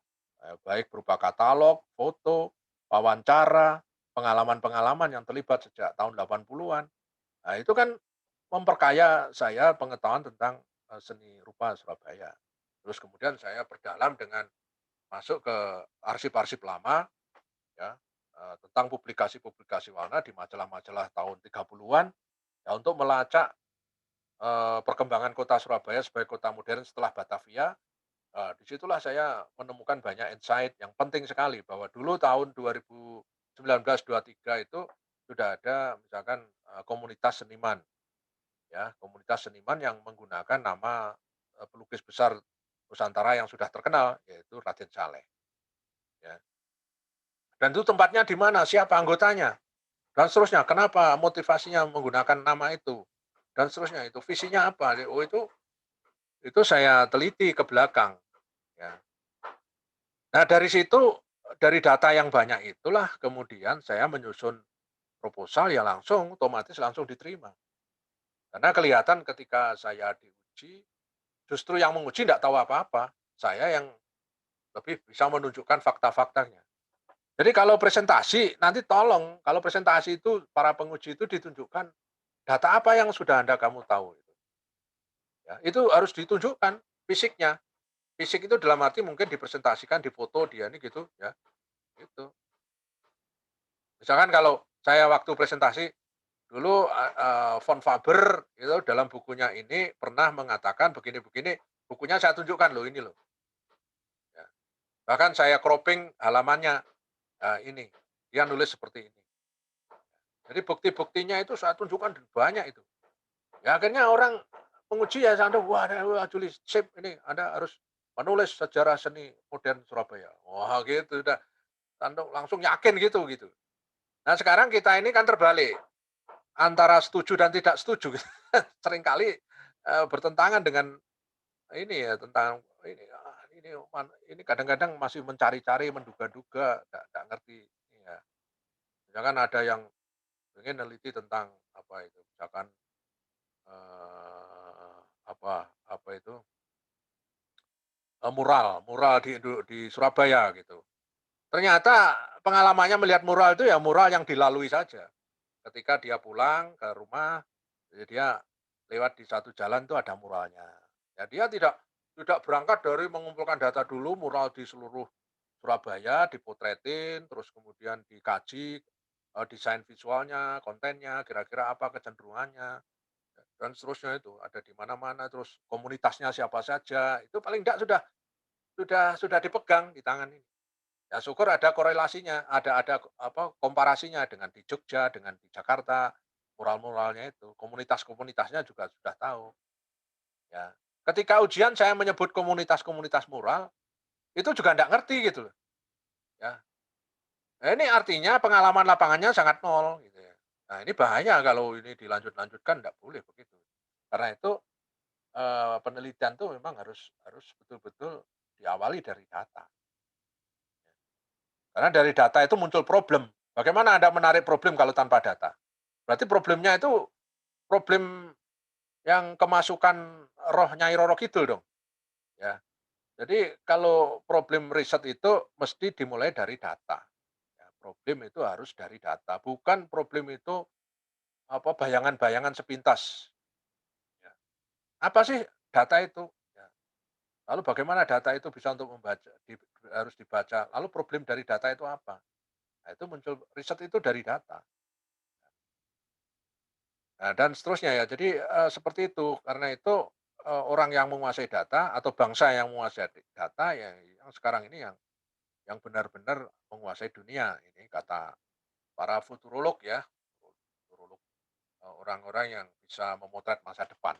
baik berupa katalog, foto, wawancara, pengalaman-pengalaman yang terlibat sejak tahun 80-an. Nah, itu kan memperkaya saya pengetahuan tentang, seni rupa Surabaya. Terus kemudian saya berdalam dengan masuk ke arsip-arsip lama ya, tentang publikasi-publikasi warna di majalah-majalah tahun 30-an, ya untuk melacak, perkembangan kota Surabaya sebagai kota modern setelah Batavia. Di situlah saya menemukan banyak insight yang penting sekali bahwa dulu tahun 2019, 23 itu sudah ada misalkan, komunitas seniman, ya, komunitas seniman yang menggunakan nama, pelukis besar Nusantara yang sudah terkenal yaitu Raden Saleh, ya. Dan itu tempatnya di mana, siapa anggotanya, dan seterusnya, kenapa motivasinya menggunakan nama itu, dan seterusnya, itu visinya apa, oh itu saya teliti ke belakang, ya. Nah dari situ, dari data yang banyak itulah kemudian saya menyusun proposal ya langsung otomatis langsung diterima. Karena kelihatan ketika saya diuji, justru yang menguji tidak tahu apa-apa, saya yang lebih bisa menunjukkan fakta-faktanya. Jadi kalau presentasi, nanti tolong kalau presentasi itu para penguji itu ditunjukkan data apa yang sudah Anda kamu tahu itu, ya. Itu harus ditunjukkan fisiknya. Fisik itu dalam arti mungkin dipresentasikan, difoto dia ini gitu ya, gitu. Misalkan kalau saya waktu presentasi dulu, von Faber itu dalam bukunya ini pernah mengatakan begini-begini, bukunya saya tunjukkan, "Loh ini loh," ya. Bahkan saya cropping halamannya, ini, dia nulis seperti ini. Jadi bukti-buktinya itu saya tunjukkan banyak itu. Ya akhirnya orang penguji ya santai, "Wah, wah Juli, sip ini Anda harus menulis sejarah seni modern Surabaya." Wah gitu udah, langsung yakin gitu gitu. Nah sekarang kita ini kan terbalik, antara setuju dan tidak setuju. Seringkali, bertentangan dengan ini ya, tentang ini, ini kadang-kadang masih mencari-cari, menduga-duga, nggak ngerti. Iya, misalkan ada yang pengen neliti tentang apa itu, misalkan, apa apa itu, mural mural di Surabaya gitu. Ternyata pengalamannya melihat mural itu ya mural yang dilalui saja. Ketika dia pulang ke rumah, jadi dia lewat di satu jalan itu ada muralnya. Ya dia tidak berangkat dari mengumpulkan data dulu mural di seluruh Surabaya, dipotretin, terus kemudian dikaji, desain visualnya, kontennya, kira-kira apa kecenderungannya, dan seterusnya itu, ada di mana-mana, terus komunitasnya siapa saja, itu paling enggak sudah dipegang di tangan ini. Ya syukur ada korelasinya, ada apa, komparasinya dengan di Jogja, dengan di Jakarta, mural-muralnya itu, komunitas-komunitasnya juga sudah tahu, ya. Ketika ujian saya menyebut komunitas-komunitas mural, itu juga nggak ngerti gitu loh, ya. Nah ini artinya pengalaman lapangannya sangat nol gitu ya. Nah ini bahaya kalau ini dilanjut-lanjutkan, nggak boleh begitu. Karena itu, penelitian tuh memang harus harus betul-betul diawali dari data. Karena dari data itu muncul problem. Bagaimana Anda menarik problem kalau tanpa data? Berarti problemnya itu problem yang kemasukan roh Nyai Roro Kidul dong, ya. Jadi kalau problem riset itu mesti dimulai dari data, ya. Problem itu harus dari data, bukan problem itu apa, bayangan-bayangan sepintas, ya. Apa sih data itu? Ya. Lalu bagaimana data itu bisa untuk membaca harus dibaca, lalu problem dari data itu apa? Nah itu muncul riset itu dari data. Nah, dan seterusnya ya. Jadi, seperti itu. Karena itu, orang yang menguasai data atau bangsa yang menguasai data ya yang sekarang ini yang benar-benar menguasai dunia. Ini kata para futurolog ya, futurolog, orang-orang yang bisa memotret masa depan.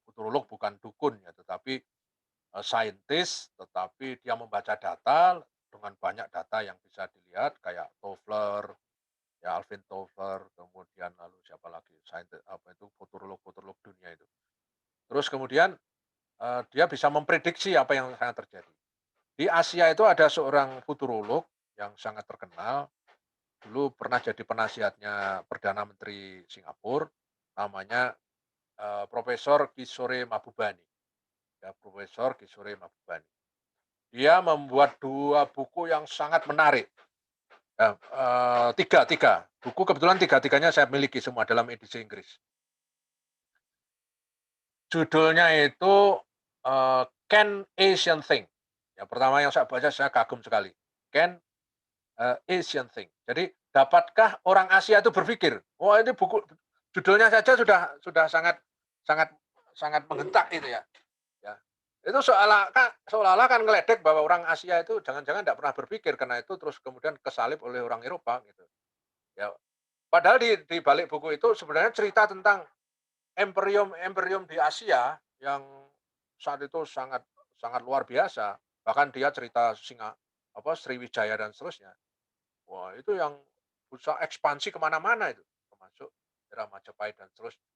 Futurolog bukan dukun ya, tetapi, saintis, tetapi dia membaca data dengan banyak data yang bisa dilihat kayak Toffler, ya Alvin Toffler, kemudian lalu siapa lagi, saintis apa itu, futurolog-futurolog dunia itu. Terus kemudian, dia bisa memprediksi apa yang akan terjadi. Di Asia itu ada seorang futurolog yang sangat terkenal, dulu pernah jadi penasihatnya Perdana Menteri Singapura, namanya, Profesor Kishore Mahbubani, ya Profesor Kishore Mahbubani. Dia membuat 2 buku yang sangat menarik, ya, 3 buku, kebetulan tiga-tiganya saya miliki semua dalam edisi Inggris. Judulnya itu, Can Asian Think? Yang pertama yang saya baca saya kagum sekali. Can, Asian Think? Jadi, dapatkah orang Asia itu berpikir? Wah ini buku judulnya saja sudah sangat sangat sangat menghentak itu ya, ya. Itu seolah-olah kan ngeledek bahwa orang Asia itu jangan-jangan tidak pernah berpikir, karena itu terus kemudian kesalip oleh orang Eropa gitu, ya. Padahal di balik buku itu sebenarnya cerita tentang imperium-imperium di Asia yang saat itu sangat sangat luar biasa, bahkan dia cerita Sriwijaya dan seterusnya. Wah itu yang bisa ekspansi kemana mana itu, termasuk era Majapahit dan seterusnya.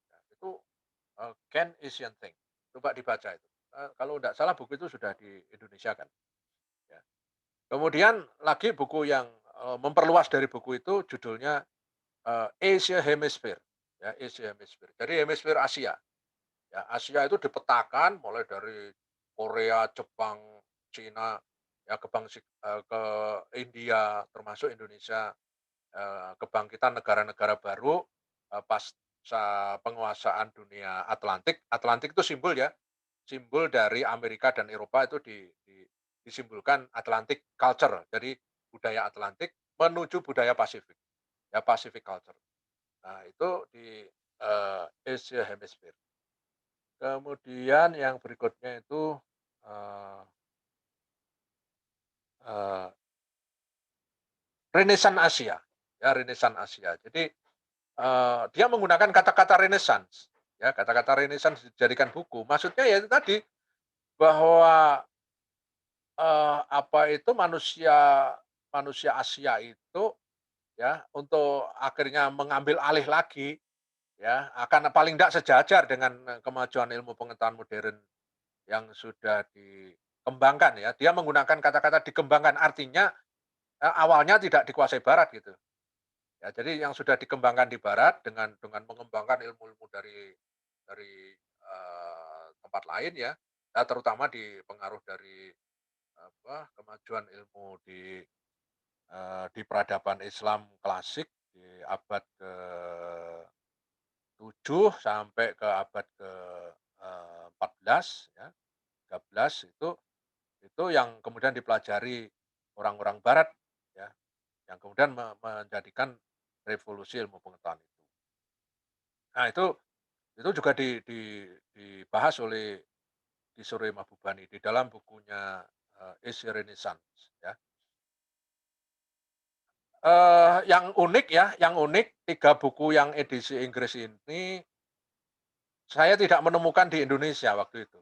Nah, itu, Can Asian Think, coba dibaca itu. Kalau tidak salah buku itu sudah di Indonesia kan, ya. Kemudian lagi buku yang, memperluas dari buku itu judulnya, Asia Hemisphere, ya Asia Hemisphere. Jadi hemisfer Asia. Ya, Asia itu dipetakan mulai dari Korea, Jepang, Cina, ya ke India, termasuk Indonesia, kebangkitan negara-negara baru, pasca penguasaan dunia Atlantik. Atlantik itu simbol ya, simbol dari Amerika dan Eropa itu disimbolkan Atlantic culture. Jadi budaya Atlantik menuju budaya Pasifik, ya Pacific culture. Nah, itu di, Asia Hemisphere. Kemudian yang berikutnya itu, eee eee, Renaissance Asia, ya Renaissance Asia. Jadi, dia menggunakan kata-kata Renaissance, ya kata-kata Renaissance dijadikan buku. Maksudnya ya itu tadi, bahwa, apa itu manusia manusia Asia itu ya, untuk akhirnya mengambil alih lagi ya, akan paling tidak sejajar dengan, kemajuan ilmu pengetahuan modern yang sudah dikembangkan ya. Dia menggunakan kata-kata dikembangkan, artinya, awalnya tidak dikuasai barat gitu. Ya, jadi yang sudah dikembangkan di barat dengan mengembangkan ilmu-ilmu dari tempat lain ya, terutama dipengaruh dari apa, kemajuan ilmu di peradaban Islam klasik di abad ke-7 sampai ke abad ke-14 ya, 13 itu yang kemudian dipelajari orang-orang barat ya, yang kemudian menjadikan revolusi ilmu pengetahuan itu. Nah itu juga dibahas oleh Kisore Mahbubani di dalam bukunya, Asia Renaissance ya. Yang unik ya, yang unik 3 buku yang edisi Inggris ini saya tidak menemukan di Indonesia waktu itu.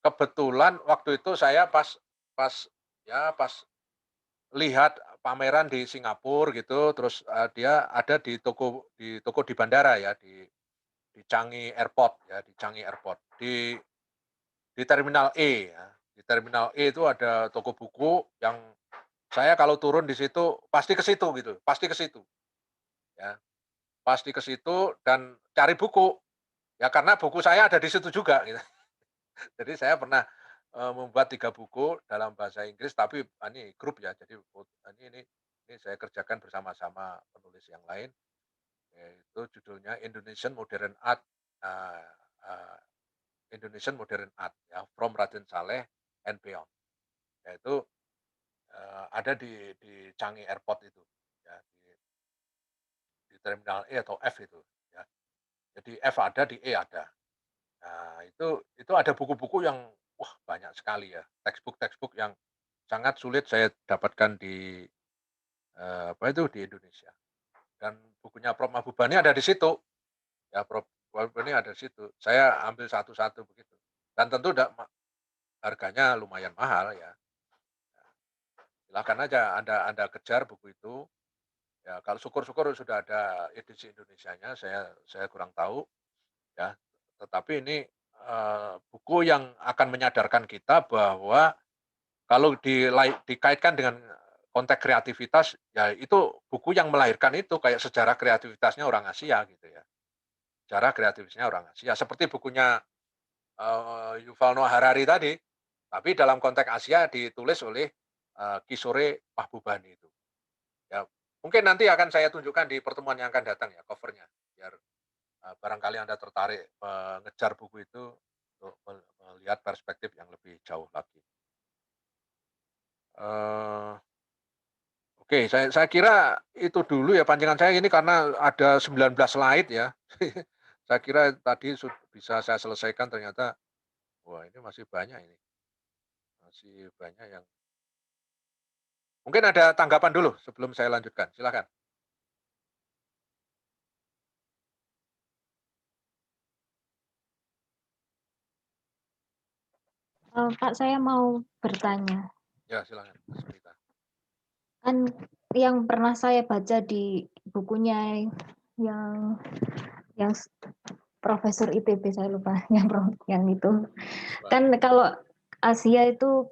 Kebetulan waktu itu saya pas pas pas lihat pameran di Singapura gitu, terus, dia ada di toko di bandara ya, di Changi Airport ya, di Changi Airport, di Terminal E ya. Di Terminal E itu ada toko buku yang saya kalau turun di situ pasti ke situ gitu, pasti ke situ ya. Pasti ke situ dan cari buku, ya karena buku saya ada di situ juga gitu. Jadi saya pernah, membuat 3 buku dalam bahasa Inggris tapi ini grup ya, jadi ini saya kerjakan bersama-sama penulis yang lain, yaitu judulnya eee eee, Indonesian Modern Art ya, From Raden Saleh and Beyond. Yaitu, ada di Changi Airport itu, ya di Terminal E atau F itu, ya. Jadi F ada, di E ada. Nah, itu ada buku-buku yang, wah banyak sekali ya, textbook-textbook yang sangat sulit saya dapatkan apa itu, di Indonesia. Dan bukunya Prof. Mahbubani ada di situ, ya Prof. Mahbubani ada di situ. Saya ambil satu-satu begitu. Dan tentu harganya lumayan mahal ya. Silakan aja Anda kejar buku itu, ya kalau syukur-syukur sudah ada edisi Indonesianya, saya kurang tahu ya. Tetapi ini, buku yang akan menyadarkan kita bahwa kalau dikaitkan dengan konteks kreativitas, ya itu buku yang melahirkan itu, kayak sejarah kreativitasnya orang Asia gitu ya. Sejarah kreativitasnya orang Asia, seperti bukunya, Yuval Noah Harari tadi, tapi dalam konteks Asia ditulis oleh, Kishore Mahbubani itu. Ya, mungkin nanti akan saya tunjukkan di pertemuan yang akan datang ya cover-nya, biar, barangkali Anda tertarik mengejar buku itu untuk melihat perspektif yang lebih jauh lagi. Eee Oke, saya kira itu dulu ya pancingan saya ini karena ada 19 slide ya. Saya kira tadi bisa saya selesaikan ternyata, wah ini masih banyak ini, masih banyak yang mungkin ada tanggapan dulu sebelum saya lanjutkan, silakan. Kak, saya mau bertanya. Ya silakan Mas Prita. Kan yang pernah saya baca di bukunya yang yang Profesor ITB, saya lupa yang itu. Coba. Kan kalau Asia itu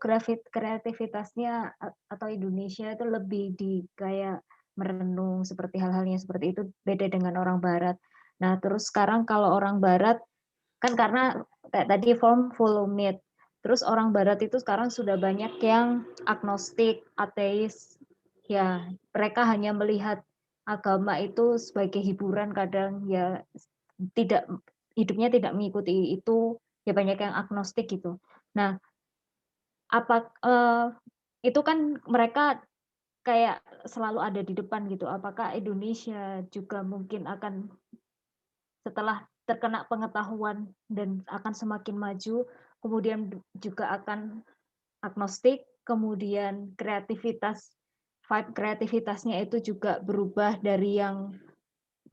kreativitasnya atau Indonesia itu lebih di kayak merenung seperti hal-halnya seperti itu, beda dengan orang barat. Nah, terus sekarang kalau orang barat kan karena kayak tadi form follow meet. Terus orang barat itu sekarang sudah banyak yang agnostik, ateis. Ya, mereka hanya melihat agama itu sebagai hiburan, kadang ya tidak, hidupnya tidak mengikuti itu, ya banyak yang agnostik gitu. Nah, apa itu kan mereka kayak selalu ada di depan gitu. Apakah Indonesia juga mungkin akan setelah terkena pengetahuan dan akan semakin maju, kemudian juga akan agnostik, kemudian vibe kreativitasnya itu juga berubah dari yang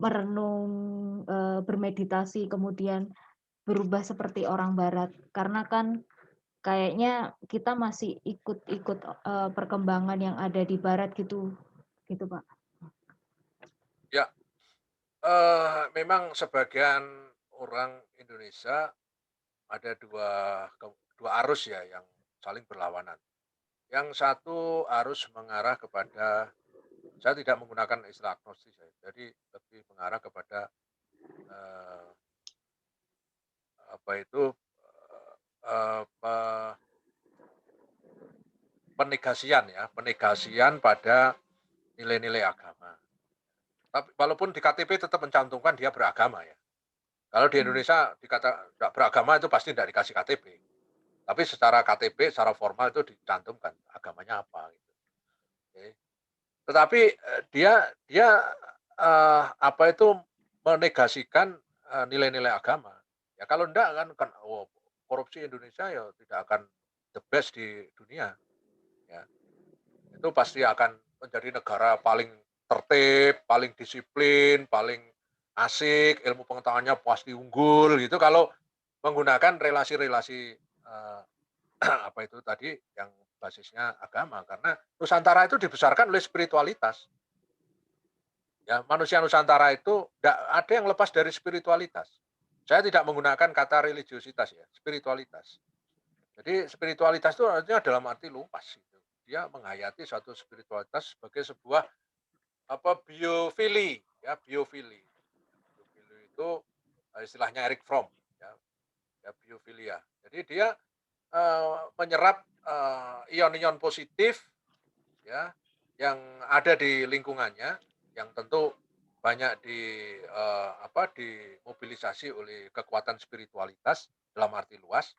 merenung, bermeditasi, kemudian berubah seperti orang barat. Karena kan kayaknya kita masih ikut-ikut, perkembangan yang ada di barat gitu, gitu, Pak. Ya, memang sebagian orang Indonesia ada 2 arus ya yang saling berlawanan. Yang satu arus mengarah kepada, saya tidak menggunakan istilah agnostis ya, jadi lebih mengarah kepada, eee, apa itu, eee, pe penegasian ya, penegasian pada nilai-nilai agama. Tapi walaupun di KTP tetap mencantumkan dia beragama ya. Kalau di Mmm, Indonesia dikata nggak beragama itu pasti nggak dikasih KTP. Tapi secara KTP, secara formal itu dicantumkan agamanya apa gitu, oke. Tetapi, dia dia, apa itu, menegasikan, nilai-nilai agama. Ya kalau enggak kan, oh, korupsi Indonesia ya tidak akan the best di dunia, ya. Itu pasti akan menjadi negara paling tertib, paling disiplin, paling asik, ilmu pengetahuannya pasti unggul gitu kalau menggunakan relasi-relasi, apa itu tadi, yang basisnya agama. Karena Nusantara itu dibesarkan oleh spiritualitas. Ya, manusia Nusantara itu nggak ada yang lepas dari spiritualitas. Saya tidak menggunakan kata religiositas ya, spiritualitas. Jadi spiritualitas itu artinya dalam arti luas gitu. Dia menghayati suatu spiritualitas sebagai sebuah apa biofili ya, biofili. Biofili itu istilahnya Eric Fromm ya, ya biofilia. Jadi dia menyerap ion-ion positif ya, yang ada di lingkungannya, yang tentu banyak dimobilisasi oleh kekuatan spiritualitas dalam arti luas,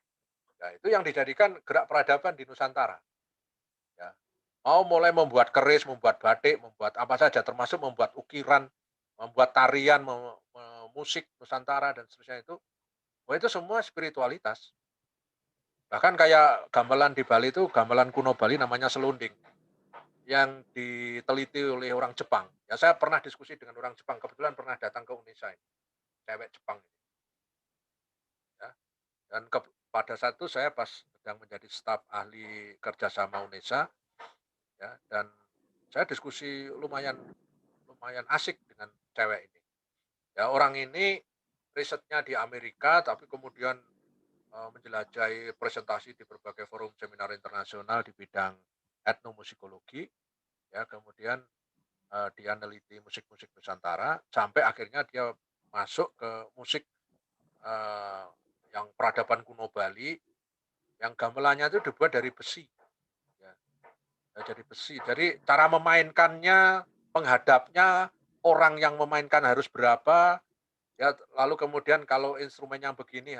ya itu yang dijadikan gerak peradaban di Nusantara, ya. Mau mulai membuat keris, membuat batik, membuat apa saja, termasuk membuat ukiran, membuat tarian, musik Nusantara dan seterusnya itu, wah itu semua spiritualitas. Bahkan kayak gamelan di Bali itu, gamelan kuno Bali namanya selunding. Yang diteliti oleh orang Jepang. Ya saya pernah diskusi dengan orang Jepang, kebetulan pernah datang ke Indonesia ini, cewek Jepang ini, ya. Dan pada saat itu saya pas sedang menjadi staf ahli kerjasama UNESA, ya, dan saya diskusi lumayan lumayan asik dengan cewek ini. Ya orang ini risetnya di Amerika, tapi kemudian menjelajahi presentasi di berbagai forum seminar internasional di bidang etnomusikologi, ya kemudian dia neliti musik-musik Nusantara, sampai akhirnya dia masuk ke musik, eee, yang peradaban kuno Bali, yang gamelannya itu dibuat dari besi, ya, dari besi. Jadi cara memainkannya, penghadapnya, orang yang memainkan harus berapa, ya, lalu kemudian kalau instrumennya begini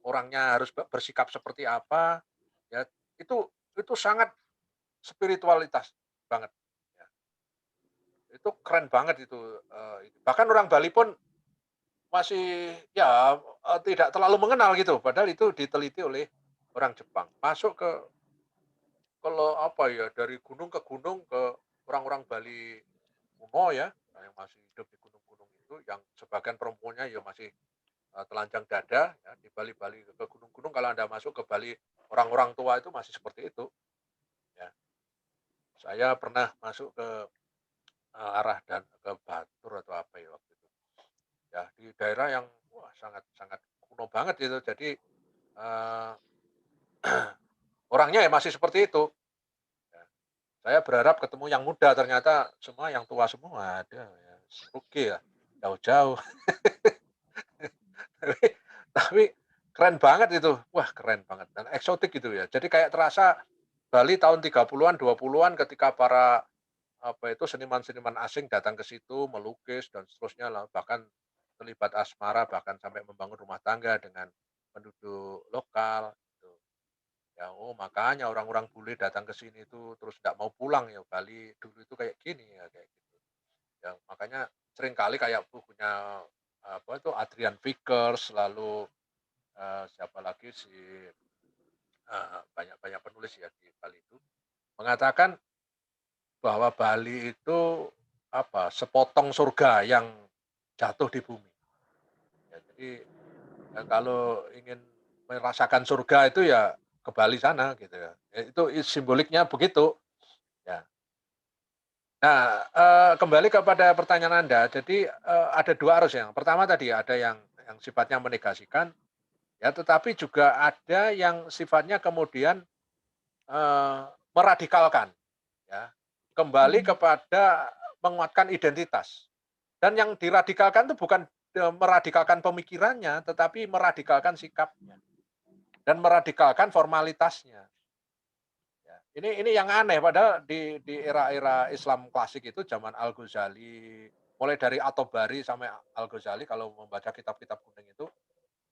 orangnya harus bersikap seperti apa, ya, itu sangat spiritualitas banget, ya. Itu keren banget itu, bahkan orang Bali pun masih ya, tidak terlalu mengenal gitu, padahal itu diteliti oleh orang Jepang. Masuk ke kalau apa ya, dari gunung ke gunung ke orang-orang Bali kuno ya, yang masih hidup di gunung-gunung itu, yang sebagian perempuannya ya masih, telanjang dada ya, di Bali-Bali ke gunung-gunung kalau Anda masuk ke Bali, orang-orang tua itu masih seperti itu, ya. Saya pernah masuk ke, arah dan ke Batur atau apa ya waktu itu, ya di daerah yang wah sangat sangat kuno banget itu. Jadi, eee orangnya ya masih seperti itu, ya. Saya berharap ketemu yang muda, ternyata semua yang tua semua ada ya, oke lah, jauh-jauh. Tapi tapi keren banget itu, wah keren banget dan eksotik gitu ya. Jadi kayak terasa Bali tahun 30-an, 20-an ketika para, apa itu, seniman-seniman asing datang ke situ, melukis dan seterusnya lah, bahkan terlibat asmara, bahkan sampai membangun rumah tangga dengan penduduk lokal, gitu. Ya, oh makanya orang-orang bule datang ke sini tuh terus nggak mau pulang ya, Bali dulu itu kayak gini ya, kayak gitu. Ya makanya seringkali kayak bukunya apa itu Adrian Vickers, lalu siapa lagi si banyak penulis ya di Bali itu mengatakan bahwa Bali itu apa sepotong surga yang jatuh di bumi. Ya, jadi kalau ingin merasakan surga itu ya ke Bali sana gitu ya. Itu simboliknya begitu. Ya. Nah, kembali kepada pertanyaan Anda, jadi, ada 2 arus yang pertama tadi ada yang sifatnya menegasikan, ya tetapi juga ada yang sifatnya kemudian, eee, meradikalkan, ya. Kembali Mhm, kepada menguatkan identitas. Dan yang diradikalkan itu bukan, meradikalkan pemikirannya, tetapi meradikalkan sikapnya dan meradikalkan formalitasnya. Ya, ini yang aneh padahal di era-era Islam klasik itu zaman Al-Ghazali, mulai dari At-Tabari sampai Al-Ghazali kalau membaca kitab-kitab kuning itu,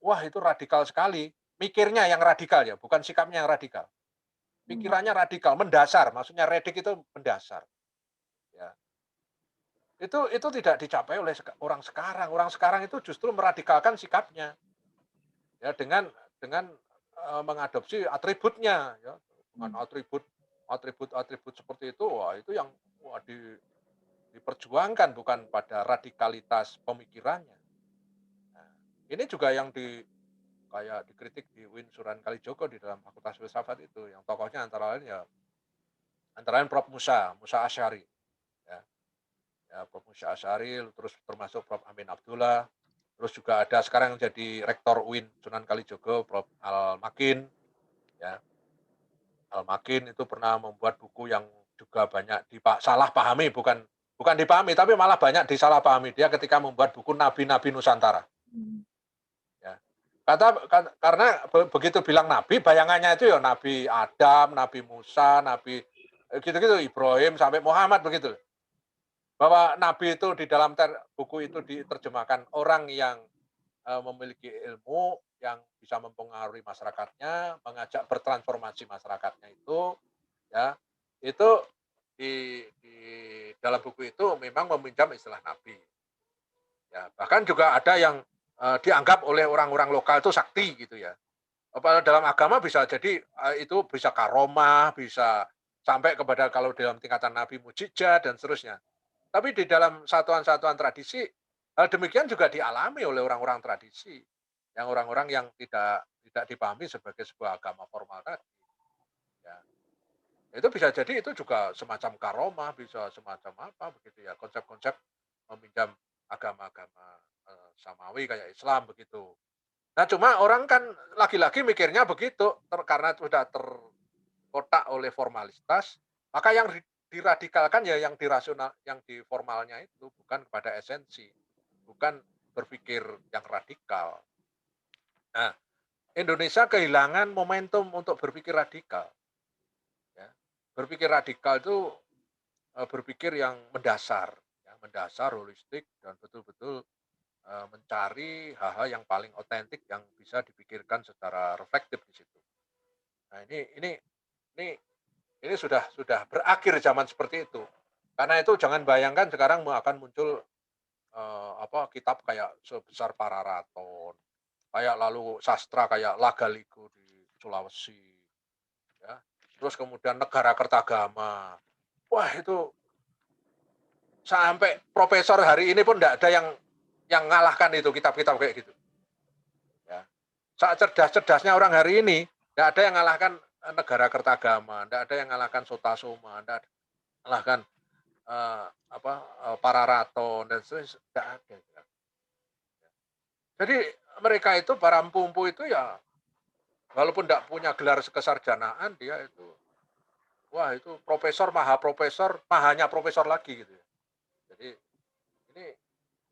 wah itu radikal sekali. Mikirnya yang radikal ya, bukan sikapnya yang radikal. mhm, Pikirannya radikal, mendasar, maksudnya redik itu mendasar, ya. Itu tidak dicapai oleh orang sekarang. Orang sekarang itu justru meradikalkan sikapnya, ya dengan, mengadopsi atributnya, ya. Dengan mhm, atribut seperti itu, wah itu yang wah diperjuangkan bukan pada radikalitas pemikirannya. Nah, ini juga yang kayak dikritik di UIN Sunan Kalijogo di dalam Fakultas Filsafat itu, yang tokohnya antara lain Prof. Musa Asy'ari, ya. Ya Prof. Musa Asy'ari, terus termasuk Prof. Amin Abdullah, terus juga ada sekarang yang jadi rektor UIN Sunan Kalijogo, Prof. Al-Makin, ya. Al-Makin itu pernah membuat buku yang juga banyak salah pahami, bukan bukan dipahami, tapi malah banyak disalahpahami. Dia ketika membuat buku Nabi-Nabi Nusantara, mhm, ya. Karena begitu bilang nabi, bayangannya itu ya Nabi Adam, Nabi Musa, Nabi gitu-gitu, Ibrahim sampai Muhammad begitu. Bahwa nabi itu di dalam buku itu diterjemahkan orang yang memiliki ilmu yang bisa mempengaruhi masyarakatnya, mengajak bertransformasi masyarakatnya itu, ya, itu di dalam buku itu memang meminjam istilah nabi. Ya, bahkan juga ada yang dianggap oleh orang-orang lokal itu sakti gitu ya. Apa dalam agama bisa jadi itu bisa karomah, bisa sampai kepada kalau dalam tingkatan nabi mujizat dan seterusnya. Tapi di dalam satuan-satuan tradisi, hal demikian juga dialami oleh orang-orang tradisi, yang orang-orang yang tidak tidak dipahami sebagai sebuah agama formal tadi, ya. Itu bisa jadi itu juga semacam karomah, bisa semacam apa begitu ya, konsep-konsep meminjam agama-agama, samawi kayak Islam begitu. Nah, cuma orang kan lagi-lagi mikirnya begitu, karena sudah terkotak oleh formalitas, maka yang diradikalkan ya yang dirasional, yang di formalnya itu, bukan kepada esensi, bukan berpikir yang radikal. Nah, Indonesia kehilangan momentum untuk berpikir radikal, ya. Berpikir radikal itu, berpikir yang mendasar, holistik, dan betul-betul, mencari hal-hal yang paling otentik yang bisa dipikirkan secara reflektif di situ. Nah, ini ini sudah berakhir zaman seperti itu. Karena itu jangan bayangkan sekarang akan muncul, kitab kayak sebesar Pararaton, kayak lalu sastra kayak Lagaligo di Sulawesi, ya. Terus kemudian Negara Kertagama. Wah, itu sampai profesor hari ini pun tidak ada yang ngalahkan itu kitab-kitab kayak gitu, ya. Saat cerdas-cerdasnya orang hari ini, tidak ada yang ngalahkan, Negara Kertagama, tidak ada yang ngalahkan Sotasoma, tidak ada yang ngalahkan apa, Pararaton dan seterusnya, nggak ada. Jadi mereka itu para empu-empu itu ya walaupun tidak punya gelar kesarjanaan dia itu, wah itu profesor, maha profesor, mahanya profesor lagi gitu ya. Jadi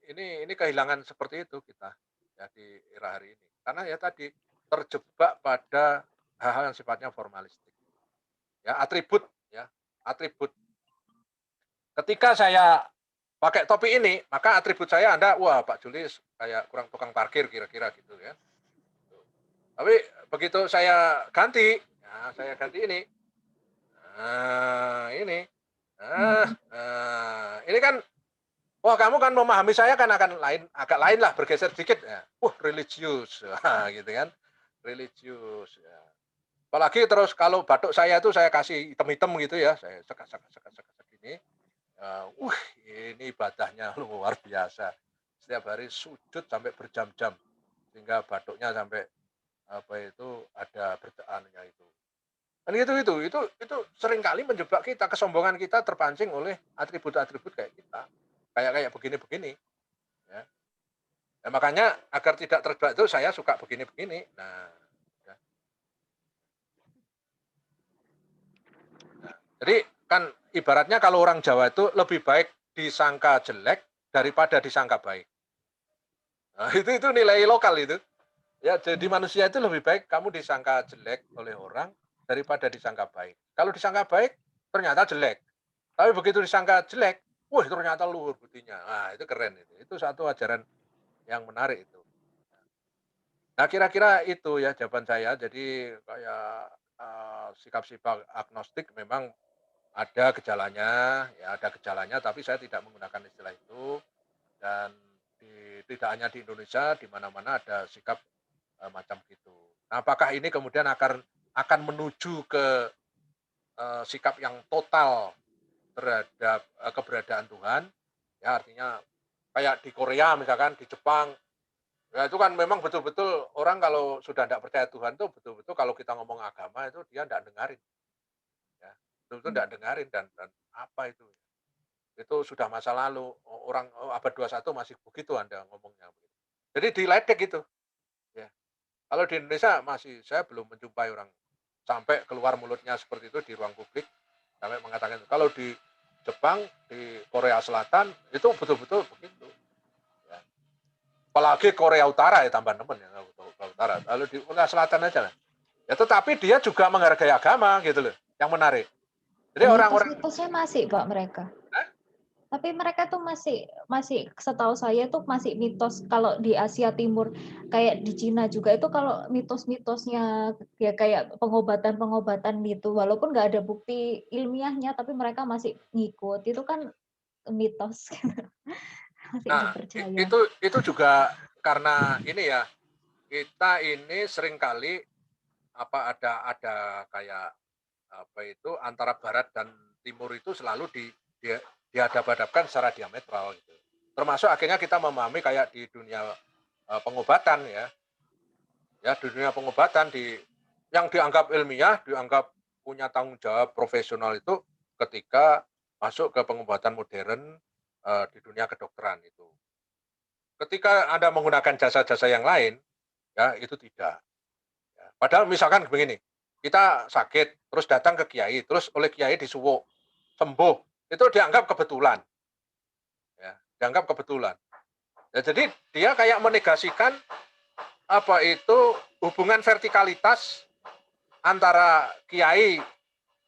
ini ini kehilangan seperti itu kita ya di era hari ini. Karena ya tadi terjebak pada hal-hal yang sifatnya formalistik. Ya atribut ya, atribut. Ketika saya pakai topi ini, maka atribut saya Anda, wah Pak Julius kayak kurang tukang parkir kira-kira gitu ya. Tapi begitu saya ganti, nah saya ganti ini, ini, mhm, ini kan Wah, kamu kan memahami saya kan akan lain, agak lain lah, bergeser dikit ya. Religius, gitu kan, religius ya. Apalagi terus kalau batuk saya itu saya kasih hitam-hitam gitu ya, saya sekat gini, ini ibadahnya luar biasa. Setiap hari sujud sampai berjam-jam, sehingga batuknya sampai, apa itu, ada bertaannya itu. Kan itu seringkali menjebak kita, kesombongan kita terpancing oleh atribut-atribut kayak kita, kayak kayak begini-begini, ya. Ya makanya agar tidak terjebak itu saya suka begini-begini. Nah, ya. Nah, jadi kan ibaratnya kalau orang Jawa itu lebih baik disangka jelek daripada disangka baik. Nah, itu nilai lokal itu. Ya, jadi Ya. manusia itu lebih baik kamu disangka jelek oleh orang daripada disangka baik. Kalau disangka baik ternyata jelek. Tapi begitu disangka jelek, wah ternyata luhur butinya. Nah, itu keren itu. Itu satu ajaran yang menarik itu. Nah, kira-kira itu ya jawaban saya. Jadi kayak, sikap-sikap agnostik memang ada gejalanya, ya ada gejalanya, tapi saya tidak menggunakan istilah itu dan tidak hanya di Indonesia, di mana-mana ada sikap, macam gitu. Nah, apakah ini kemudian akan menuju ke, sikap yang total terhadap, keberadaan Tuhan, ya artinya kayak di Korea misalkan, di Jepang. Ya itu kan memang betul-betul orang kalau sudah tidak percaya Tuhan tuh betul-betul kalau kita ngomong agama itu dia tidak dengarin, ya. Betul-betul tidak dengarin dan apa itu, itu sudah masa lalu, orang abad 21 masih begitu Anda ngomongnya. Jadi diledek itu, ya. Kalau di Indonesia masih saya belum menjumpai orang sampai keluar mulutnya seperti itu di ruang publik, sampai mengatakan itu. Kalau di Jepang, di Korea Selatan itu betul-betul begitu, ya. Apalagi Korea Utara ya tambah nemen ya, Korea Utara. Lalu di Korea Selatan aja lah. Ya tetapi dia juga menghargai agama gitu loh, yang menarik. Jadi orang-orang Mitos-mitosnya masih, Pak, mereka. eh, Tapi mereka tuh masih masih setahu saya tuh masih mitos kalau di Asia Timur, kayak di Cina juga itu kalau mitos-mitosnya ya kayak pengobatan-pengobatan gitu, walaupun nggak ada bukti ilmiahnya, tapi mereka masih ngikut, itu kan mitos, masih nah dipercaya. itu juga karena ini ya, kita ini seringkali apa ada kayak apa itu antara barat dan timur itu selalu di dihadap-hadapkan secara diametral gitu. Termasuk akhirnya kita memahami kayak di dunia pengobatan ya. Ya di dunia pengobatan yang dianggap ilmiah, dianggap punya tanggung jawab profesional itu ketika masuk ke pengobatan modern di dunia kedokteran itu. Ketika Anda menggunakan jasa-jasa yang lain, ya itu tidak. Ya. Padahal misalkan begini, kita sakit, terus datang ke kiai, terus oleh kiai disuwuk, sembuh, itu dianggap kebetulan, ya, dianggap kebetulan. Ya, jadi dia kayak menegasikan apa itu hubungan vertikalitas antara kiai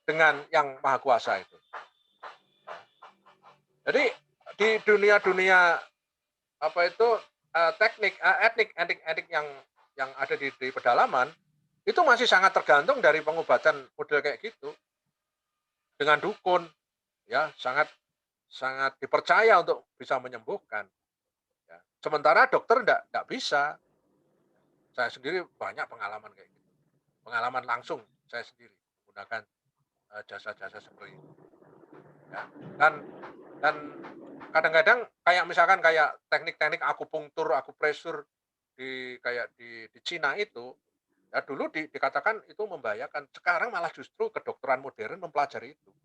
dengan yang maha kuasa itu. Jadi di dunia-dunia apa itu teknik etnik yang ada di pedalaman itu masih sangat tergantung dari pengobatan model kayak gitu dengan dukun ya sangat sangat dipercaya untuk bisa menyembuhkan ya. Sementara dokter enggak bisa. Saya sendiri banyak pengalaman kayak gitu. Pengalaman langsung saya sendiri menggunakan jasa-jasa seperti itu ya. Dan kadang-kadang kayak misalkan kayak teknik-teknik akupunktur, akupresur di Cina itu ya dulu dikatakan itu membahayakan. Sekarang malah justru kedokteran modern mempelajari itu.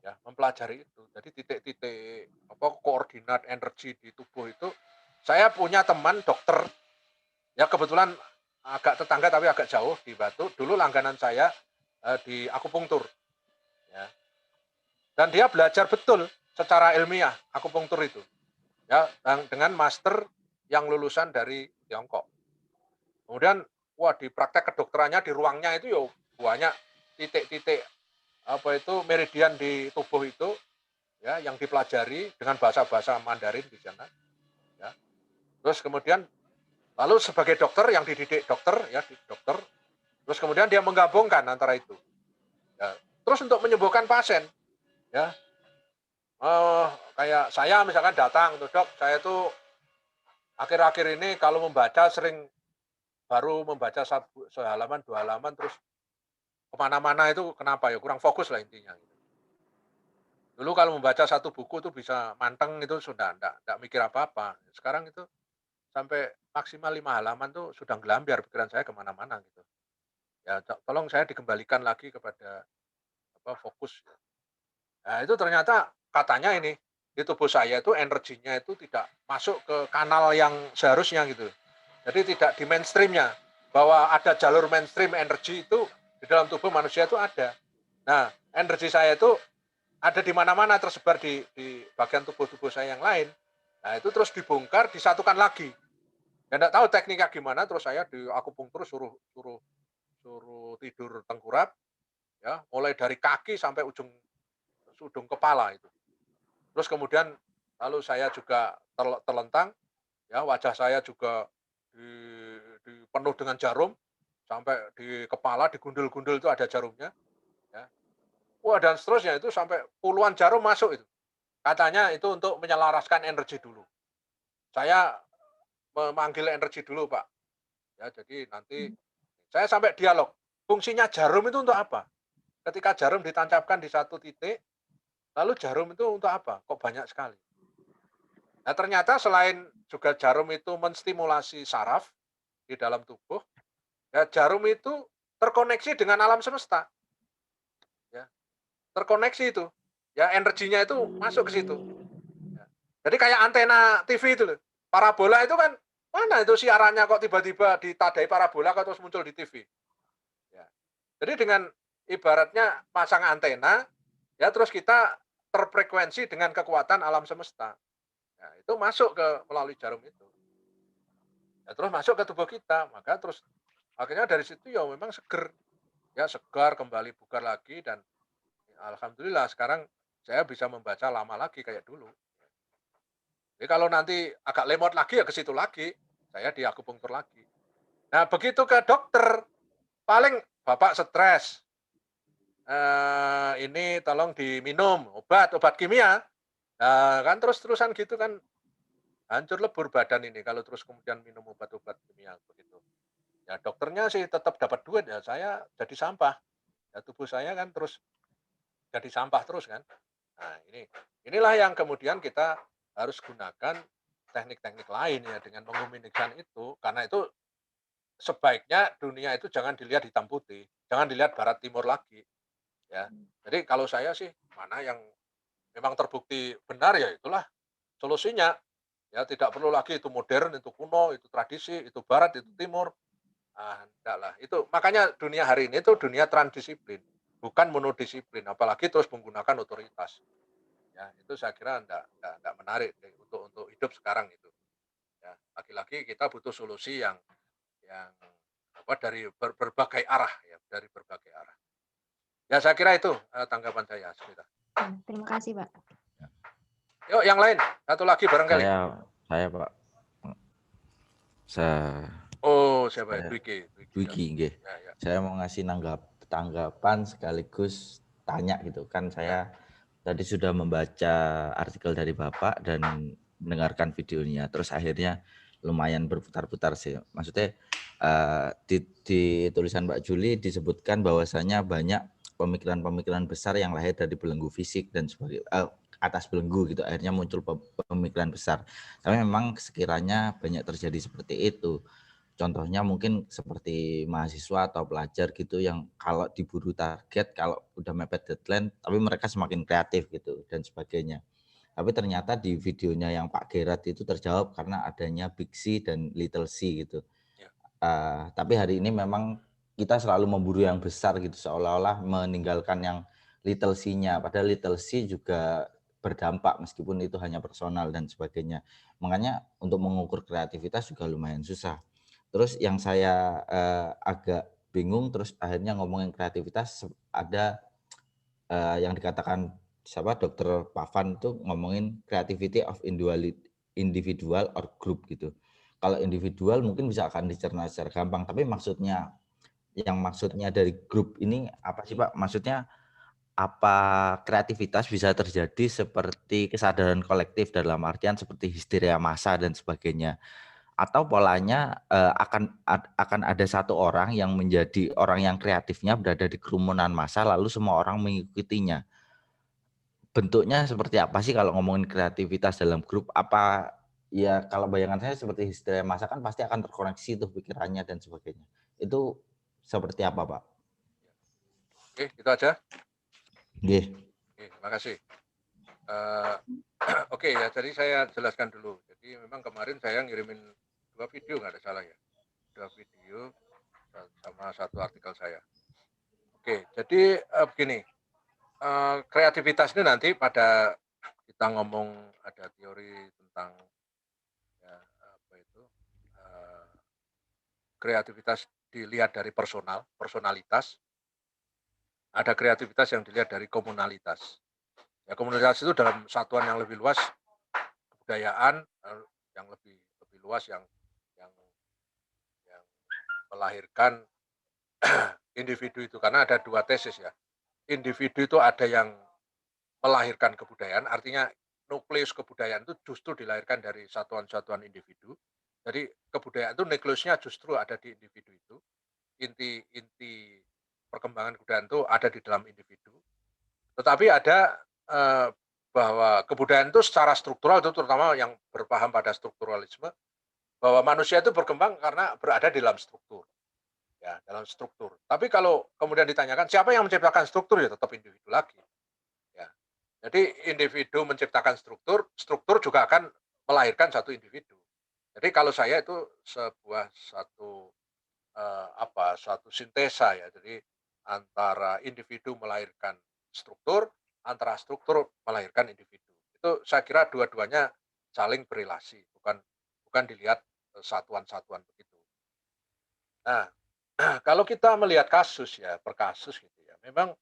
Ya, mempelajari itu. Jadi titik-titik apa koordinat energi di tubuh itu saya punya teman dokter ya kebetulan agak tetangga tapi agak jauh di Batu. Dulu langganan saya di akupunktur ya. Dan dia belajar betul secara ilmiah akupunktur itu. Ya, dengan master yang lulusan dari Tiongkok. Kemudian wah di praktek kedokterannya di ruangnya itu ya banyak titik-titik apa itu meridian di tubuh itu ya yang dipelajari dengan bahasa-bahasa Mandarin di sana ya. Terus kemudian lalu sebagai dokter yang dididik dokter ya dokter terus kemudian dia menggabungkan antara itu ya. Terus untuk menyembuhkan pasien ya Kayak saya misalkan datang tuh, "Dok, saya tuh akhir-akhir ini kalau membaca sering baru membaca sehalaman, 2 halaman terus kemana-mana itu kenapa ya, kurang fokus lah intinya." Gitu. Dulu kalau membaca satu buku tuh bisa manteng itu sudah ndak mikir apa-apa. Sekarang itu sampai maksimal 5 halaman tuh sudah gelambiar pikiran saya kemana-mana gitu. Ya tolong saya dikembalikan lagi kepada fokus. Nah itu ternyata katanya ini, di tubuh saya itu energinya itu tidak masuk ke kanal yang seharusnya gitu. Jadi tidak di mainstream-nya, bahwa ada jalur mainstream energi itu di dalam tubuh manusia itu ada. Nah, energi saya itu ada di mana-mana tersebar di bagian tubuh-tubuh saya yang lain. Nah, itu terus dibongkar, disatukan lagi. Ya enggak tahu tekniknya gimana, terus saya akupunktur suruh suruh suruh tidur tengkurap, ya, mulai dari kaki sampai ujung ujung kepala itu. Terus kemudian lalu saya juga terlentang, ya, wajah saya juga di penuh dengan jarum, sampai di kepala, digundul-gundul itu ada jarumnya, ya. Wah, dan seterusnya itu sampai puluhan jarum masuk itu. Katanya itu untuk menyelaraskan energi dulu. Saya memanggil energi dulu, Pak. Ya, jadi nanti saya sampai dialog, fungsinya jarum itu untuk apa? Ketika jarum ditancapkan di satu titik, lalu jarum itu untuk apa? Kok banyak sekali? Nah, ternyata selain juga jarum itu menstimulasi saraf di dalam tubuh, ya jarum itu terkoneksi dengan alam semesta, ya. Terkoneksi itu. Ya energinya itu masuk ke situ. Ya. Jadi kayak antena TV itu loh. Parabola itu kan mana itu siarannya kok tiba-tiba ditadai parabola kok terus muncul di TV. Ya. Jadi dengan ibaratnya pasang antena, ya terus kita terfrekuensi dengan kekuatan alam semesta. Nah, itu masuk ke melalui jarum itu. Ya terus masuk ke tubuh kita, maka terus akhirnya dari situ ya memang seger, ya segar kembali bugar lagi dan alhamdulillah sekarang saya bisa membaca lama lagi kayak dulu. Jadi kalau nanti agak lemot lagi ya ke situ lagi, saya diakupunktur lagi. Nah begitu ke dokter, paling Bapak stres, ini tolong diminum obat kimia. Nah kan terus-terusan gitu kan hancur lebur badan ini kalau terus kemudian minum obat-obat kimia begitu. Ya dokternya sih tetap dapat duit, ya saya jadi sampah. Ya tubuh saya kan terus jadi sampah terus kan. Nah inilah yang kemudian kita harus gunakan teknik-teknik lain ya dengan mengomunikasikan itu, karena itu sebaiknya dunia itu jangan dilihat hitam putih, jangan dilihat barat timur lagi, ya. Jadi kalau saya sih mana yang memang terbukti benar ya itulah solusinya. Ya tidak perlu lagi itu modern, itu kuno, itu tradisi, itu barat, itu timur. Ah, enggak lah. Itu makanya dunia hari ini itu dunia transdisiplin, bukan monodisiplin, apalagi terus menggunakan otoritas. Ya, itu saya kira enggak menarik deh untuk hidup sekarang itu. Ya, lagi-lagi kita butuh solusi yang dari berbagai arah ya, dari berbagai arah. Ya saya kira itu, tanggapan saya sebentar. Terima kasih, Pak. Yuk yang lain, satu lagi barangkali. Saya Pak. Saya Oh, siapa ya? saya Dwiki ya. Dwiki nggih. Ya, ya. Saya mau ngasih tanggapan sekaligus tanya gitu kan, saya tadi sudah membaca artikel dari Bapak dan mendengarkan videonya, terus akhirnya lumayan berputar-putar sih. Maksudnya di tulisan Mbak Juli disebutkan bahwasanya banyak pemikiran-pemikiran besar yang lahir dari belenggu fisik dan sebagai atas belenggu gitu, akhirnya muncul pemikiran besar. Tapi memang sekiranya banyak terjadi seperti itu. Contohnya mungkin seperti mahasiswa atau pelajar gitu yang kalau diburu target, kalau udah mepet deadline, tapi mereka semakin kreatif gitu dan sebagainya. Tapi ternyata di videonya yang Pak Gerard itu terjawab karena adanya Big C dan Little C gitu. Ya. Tapi hari ini memang kita selalu memburu yang besar gitu, seolah-olah meninggalkan yang Little C-nya. Padahal Little C juga berdampak meskipun itu hanya personal dan sebagainya. Makanya untuk mengukur kreativitas juga lumayan susah. Terus yang saya agak bingung, terus akhirnya ngomongin kreativitas, ada yang dikatakan siapa Dokter Pavan itu ngomongin creativity of individual or group gitu. Kalau individual mungkin bisa akan dicerna secara gampang, tapi maksudnya dari grup ini apa sih Pak? Maksudnya apa kreativitas bisa terjadi seperti kesadaran kolektif dalam artian seperti histeria massa dan sebagainya, atau polanya akan ada satu orang yang menjadi orang yang kreatifnya berada di kerumunan massa lalu semua orang mengikutinya. Bentuknya seperti apa sih kalau ngomongin kreativitas dalam grup? Apa ya kalau bayangan saya seperti histeria massa kan pasti akan terkoneksi tuh pikirannya dan sebagainya. Itu seperti apa, Pak? Oke, itu aja. Nggih. Oke, terima kasih. Oke ya, jadi saya jelaskan dulu. Jadi memang kemarin saya ngirimin 2 video nggak ada salah ya, 2 video sama 1 artikel saya. Oke, jadi, begini, kreativitas ini nanti pada kita ngomong ada teori tentang ya, apa itu, eee, kreativitas dilihat dari personalitas, ada kreativitas yang dilihat dari komunalitas. Ya komunitas itu dalam satuan yang lebih luas kebudayaan, yang lebih lebih luas yang melahirkan individu itu. Karena ada 2 tesis ya, individu itu ada yang melahirkan kebudayaan, artinya nukleus kebudayaan itu justru dilahirkan dari satuan-satuan individu. Jadi kebudayaan itu nukleusnya justru ada di individu itu, inti inti perkembangan kebudayaan itu ada di dalam individu. Tetapi ada, bahwa kebudayaan itu secara struktural itu terutama yang berpaham pada strukturalisme, bahwa manusia itu berkembang karena berada di dalam struktur, ya dalam struktur. Tapi kalau kemudian ditanyakan siapa yang menciptakan struktur, ya tetap individu lagi, ya. Jadi individu menciptakan struktur, struktur juga akan melahirkan satu individu. Jadi kalau saya itu sebuah satu, satu sintesa ya, jadi antara individu melahirkan struktur, antara struktur melahirkan individu. Itu saya kira dua-duanya saling berrelasi, bukan bukan dilihat, satuan-satuan begitu. Nah, kalau kita melihat kasus ya, per kasus gitu ya, memang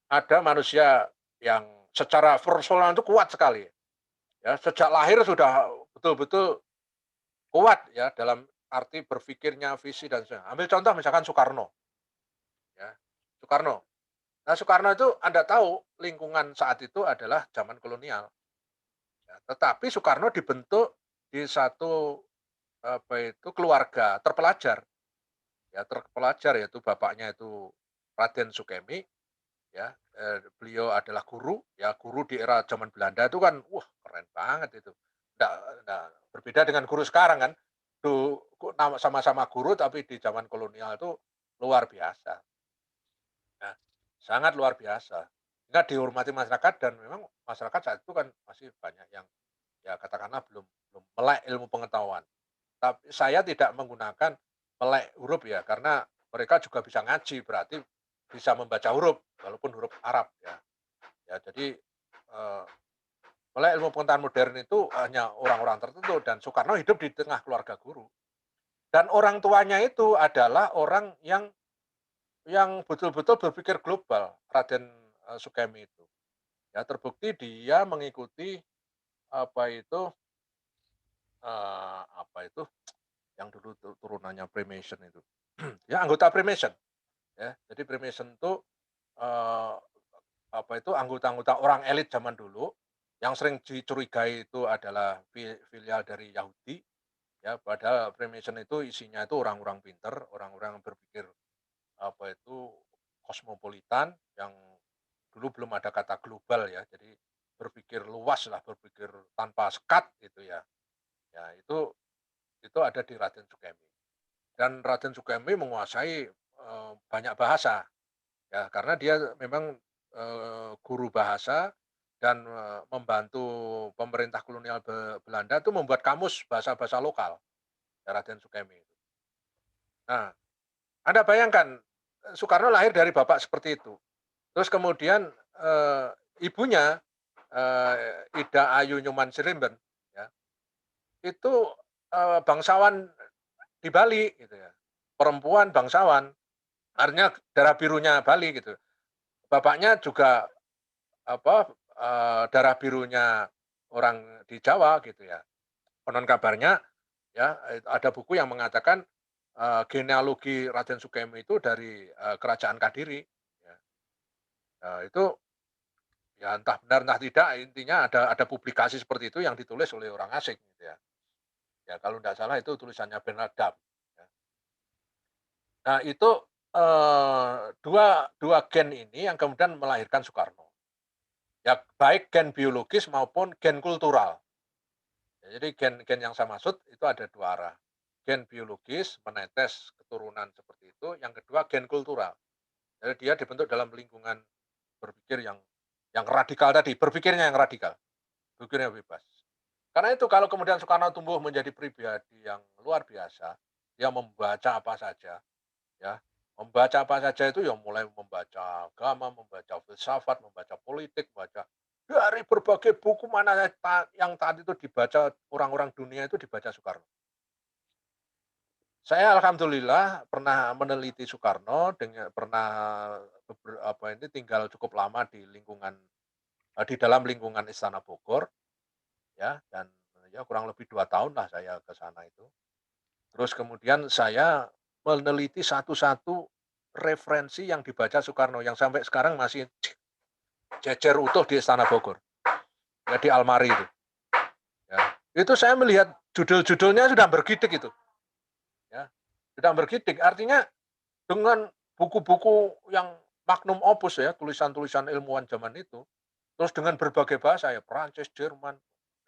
ada manusia yang secara personal itu kuat sekali, ya sejak lahir sudah betul-betul kuat ya dalam arti berpikirnya, visi dan sebagainya. Ambil contoh misalkan Soekarno, ya, Soekarno. Nah, Soekarno itu Anda tahu lingkungan saat itu adalah zaman kolonial, ya, tetapi Soekarno dibentuk di satu, keluarga terpelajar, ya terpelajar yaitu bapaknya itu Raden Sukemi, ya, beliau adalah guru, ya guru di era zaman Belanda itu kan, wah keren banget itu. Nggak nggak berbeda dengan guru sekarang kan, sama-sama guru tapi di zaman kolonial itu luar biasa. Nah, sangat luar biasa. Sehingga dihormati masyarakat dan memang masyarakat saat itu kan masih banyak yang ya katakanlah belum belum melek ilmu pengetahuan. Tapi saya tidak menggunakan melek huruf ya, karena mereka juga bisa ngaji, berarti bisa membaca huruf, walaupun huruf Arab ya. Ya jadi, melek ilmu pengetahuan modern itu hanya orang-orang tertentu dan Soekarno hidup di tengah keluarga guru. Dan orang tuanya itu adalah orang yang betul-betul berpikir global, Raden, Sukemi itu. Ya terbukti dia mengikuti apa itu, apa itu, yang dulu turunannya Freemason itu, ya anggota Freemason, ya. Jadi Freemason itu, eee, apa itu, anggota-anggota orang elit zaman dulu, yang sering dicurigai itu adalah filial dari Yahudi, ya padahal Freemason itu isinya itu orang-orang pinter, orang-orang yang berpikir apa itu, kosmopolitan yang dulu belum ada kata global ya, jadi berpikir luas lah, berpikir tanpa sekat gitu ya. Ya itu ada di Raden Sukemi. Dan Raden Sukemi menguasai, banyak bahasa, ya karena dia memang, guru bahasa dan, membantu pemerintah kolonial Belanda itu membuat kamus bahasa-bahasa lokal, ya Raden Sukemi itu. Nah, Anda bayangkan, Soekarno lahir dari bapak seperti itu. Terus kemudian, ibunya, Ida Ayu Nyoman Srimbun, ya, itu, bangsawan di Bali gitu ya, perempuan bangsawan, artinya darah birunya Bali gitu. Bapaknya juga apa, darah birunya orang di Jawa gitu ya. Konon kabarnya ya, ada buku yang mengatakan, genealogi Raden Sukemi itu dari, kerajaan Kadiri, ya. Itu Ya entah benar entah tidak, intinya ada publikasi seperti itu yang ditulis oleh orang asing gitu ya. Ya kalau tidak salah itu tulisannya Bernard Dapp, ya. Nah itu, dua dua gen ini yang kemudian melahirkan Soekarno. Ya baik gen biologis maupun gen kultural. Ya, jadi gen-gen yang saya maksud itu ada dua arah. Gen biologis menetes keturunan seperti itu, yang kedua gen kultural. Jadi dia dibentuk dalam lingkungan berpikir yang radikal tadi, berpikirnya yang radikal, berpikirnya bebas. Karena itu kalau kemudian Soekarno tumbuh menjadi pribadi yang luar biasa, dia membaca apa saja, ya. Membaca apa saja itu ya mulai membaca agama, membaca filsafat, membaca politik, membaca dari berbagai buku mana yang tadi itu dibaca orang-orang dunia itu dibaca Soekarno. Saya alhamdulillah pernah meneliti Soekarno dengan pernah ini tinggal cukup lama di lingkungan di dalam lingkungan Istana Bogor ya dan ya kurang lebih 2 tahun lah saya ke sana itu. Terus kemudian saya meneliti satu-satu referensi yang dibaca Soekarno yang sampai sekarang masih jejer utuh di Istana Bogor. Ya di almari itu. Ya. Itu saya melihat judul-judulnya sudah bergidik itu. Ya. Sudah bergidik. Artinya dengan buku-buku yang magnum opus ya, tulisan-tulisan ilmuwan zaman itu, terus dengan berbagai bahasa ya, Perancis, Jerman,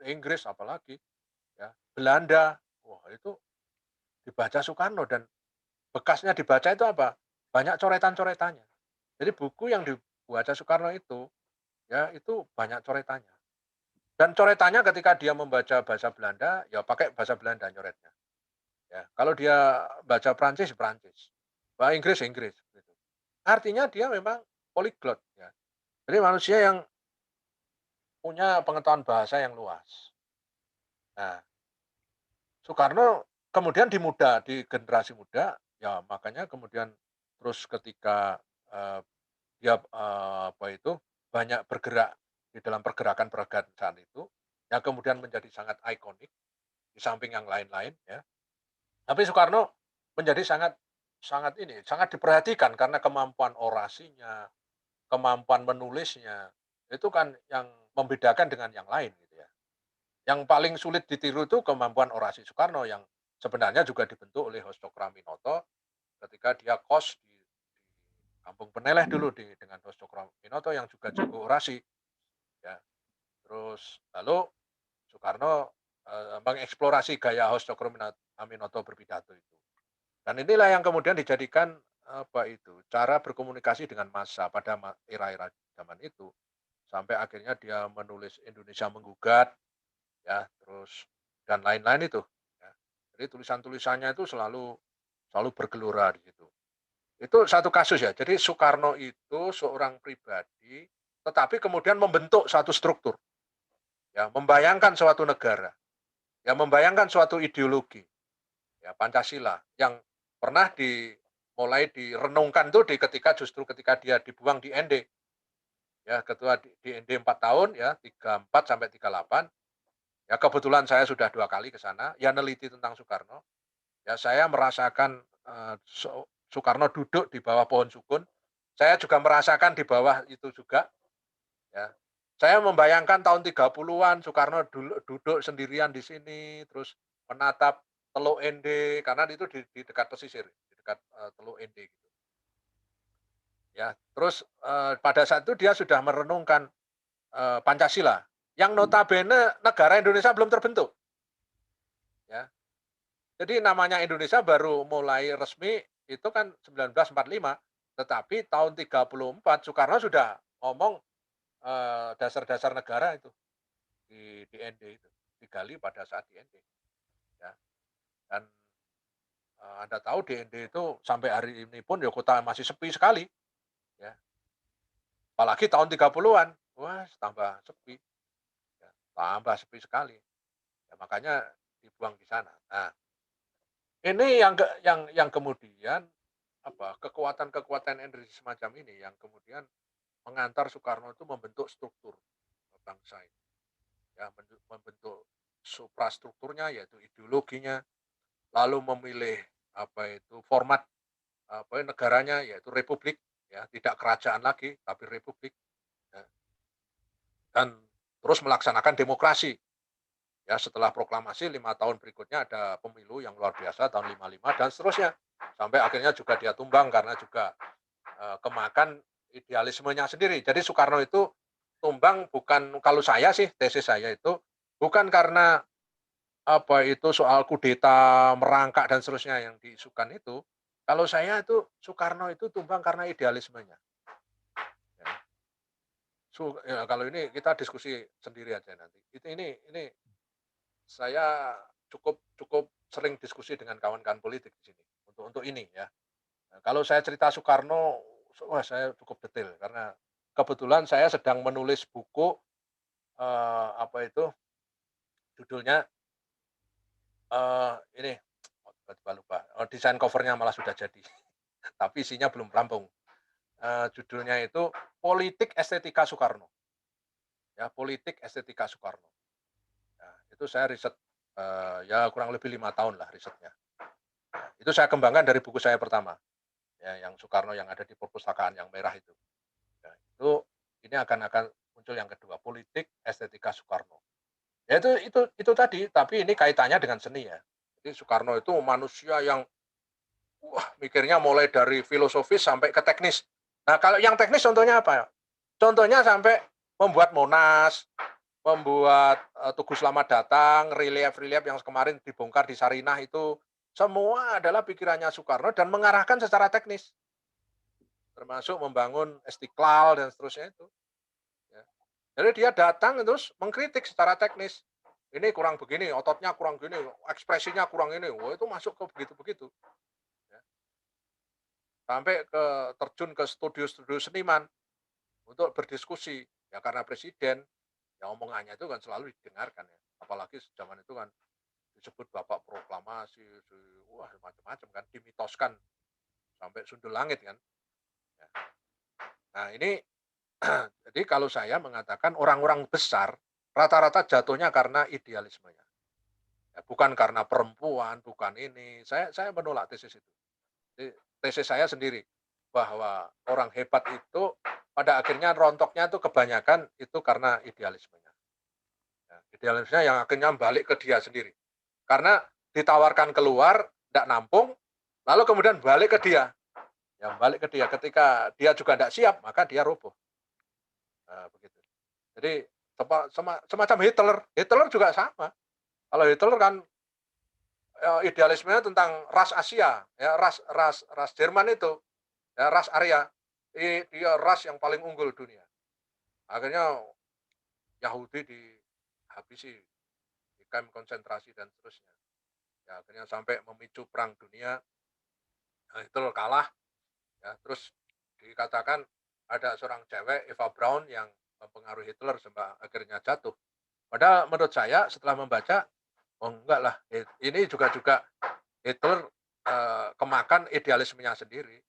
Inggris apalagi, ya, Belanda, wah itu dibaca Soekarno dan bekasnya dibaca itu apa? Banyak coretan-coretannya. Jadi buku yang dibaca Soekarno itu, ya itu banyak coretannya. Dan coretannya ketika dia membaca bahasa Belanda, ya pakai bahasa Belanda nyoretnya. Ya, kalau dia baca Prancis, Prancis. Bahasa Inggris, Inggris. Gitu. Artinya dia memang polyglot. Ya. Jadi manusia yang punya pengetahuan bahasa yang luas. Nah, Soekarno kemudian di generasi muda, ya makanya kemudian terus ketika eh, dia banyak bergerak di dalam pergerakan-pergerakan saat itu, yang kemudian menjadi sangat ikonik di samping yang lain-lain ya. Tapi Soekarno menjadi sangat sangat sangat diperhatikan karena kemampuan orasinya, kemampuan menulisnya, itu kan yang membedakan dengan yang lain gitu ya. Yang paling sulit ditiru itu kemampuan orasi Soekarno yang sebenarnya juga dibentuk oleh Hoscokraminoto ketika dia kos di Kampung Peneleh dulu dengan Hoscokraminoto yang juga jago orasi ya. Terus lalu Soekarno mengeksplorasi gaya Hoscokraminoto berpidato itu. Dan inilah yang kemudian dijadikan cara berkomunikasi dengan massa pada era-era zaman itu sampai akhirnya dia menulis Indonesia Menggugat ya terus dan lain-lain itu ya. Jadi tulisan-tulisannya itu selalu selalu bergelora di situ. Itu satu kasus ya. Jadi Soekarno itu seorang pribadi tetapi kemudian membentuk satu struktur ya, membayangkan suatu negara, ya membayangkan suatu ideologi ya Pancasila yang pernah mulai direnungkan tuh justru ketika dia dibuang di ND ya ketua di ND 4 tahun ya 34 sampai 38 ya kebetulan saya sudah 2 kali ke sana ya neliti tentang Soekarno ya saya merasakan Soekarno duduk di bawah pohon sukun saya juga merasakan di bawah itu juga ya saya membayangkan tahun 30-an Soekarno duduk sendirian di sini terus menatap Teluk Ende karena itu di dekat pesisir, di dekat Teluk Ende gitu. Ya, terus pada saat itu dia sudah merenungkan Pancasila yang notabene negara Indonesia belum terbentuk. Ya. Jadi namanya Indonesia baru mulai resmi itu kan 1945, tetapi tahun 34 Soekarno sudah ngomong dasar-dasar negara itu di ND itu, digali pada saat di ND. Ya. Dan Anda tahu di ND itu sampai hari ini pun ya kota masih sepi sekali, ya. Apalagi tahun 30-an, wah tambah sepi, ya, tambah sepi sekali. Ya, makanya dibuang di sana. Nah, ini yang kemudian kekuatan-kekuatan energi semacam ini yang kemudian mengantar Soekarno itu membentuk struktur bangsa ini. Ya, membentuk suprastrukturnya yaitu ideologinya, lalu memilih format negaranya yaitu republik ya tidak kerajaan lagi tapi republik ya. dan terus melaksanakan demokrasi. Ya setelah proklamasi 5 tahun berikutnya ada pemilu yang luar biasa tahun 55 dan seterusnya. Sampai akhirnya juga dia tumbang karena juga kemakan idealismenya sendiri. Jadi Soekarno itu tumbang bukan, kalau saya sih tesis saya itu bukan karena apa itu soal kudeta, merangkak dan seterusnya yang diisukan itu. Kalau saya itu Soekarno itu tumbang karena idealismenya. Ya. Ya, kalau ini kita diskusi sendiri aja nanti. Ini saya cukup cukup sering diskusi dengan kawan-kawan politik di sini untuk ini ya. Nah, kalau saya cerita Soekarno, wah saya cukup detail karena kebetulan saya sedang menulis buku apa itu judulnya ini oh, tiba-tiba lupa. Oh, desain covernya malah sudah jadi, tapi isinya belum rampung. Judulnya itu Politik Estetika Soekarno. Ya, Politik Estetika Soekarno. Nah, itu saya riset ya kurang lebih 5 tahun lah risetnya. Nah, itu saya kembangkan dari buku saya pertama, ya, yang Soekarno yang ada di perpustakaan yang merah itu. Nah, ini akan muncul yang kedua, Politik Estetika Soekarno. Ya itu tadi, tapi ini kaitannya dengan seni ya. Jadi Soekarno itu manusia yang wah mikirnya mulai dari filosofis sampai ke teknis. Nah kalau yang teknis contohnya apa? Contohnya sampai membuat Monas, membuat Tugu Selamat Datang, relief-relief yang kemarin dibongkar di Sarinah itu semua adalah pikirannya Soekarno dan mengarahkan secara teknis, termasuk membangun Istiqlal dan seterusnya itu. Ya. Jadi dia datang terus mengkritik secara teknis. Ini kurang begini, ototnya kurang gini, ekspresinya kurang ini. Wah itu masuk ke begitu-begitu. Ya. Sampai terjun ke studio-studio seniman untuk berdiskusi. Ya karena presiden, ya omongannya itu kan selalu didengarkan ya. Apalagi zaman itu kan disebut Bapak Proklamasi, wah macam-macam kan, dimitoskan sampai sundul langit kan. Ya. Nah ini jadi kalau saya mengatakan orang-orang besar rata-rata jatuhnya karena idealismenya. Ya, bukan karena perempuan, bukan ini. Saya menolak tesis itu. Jadi, tesis saya sendiri bahwa orang hebat itu pada akhirnya rontoknya itu kebanyakan itu karena idealismenya. Ya, idealismenya yang akhirnya balik ke dia sendiri. Karena ditawarkan keluar, tidak nampung, lalu kemudian balik ke dia. Yang balik ke dia ketika dia juga tidak siap, maka dia roboh. Nah, begitu. Jadi semacam Hitler. Hitler juga sama. Kalau Hitler kan idealismenya tentang ras Asia, ya ras Jerman itu, ya ras Arya. Dia ras yang paling unggul dunia. Akhirnya Yahudi dihabisi di kamp konsentrasi dan seterusnya. Ya, akhirnya sampai memicu perang dunia. Nah, Hitler kalah. Ya, terus dikatakan ada seorang cewek Eva Braun yang mempengaruhi Hitler sampai akhirnya jatuh. Padahal menurut saya setelah membaca, oh enggak lah, ini juga Hitler kemakan idealismenya sendiri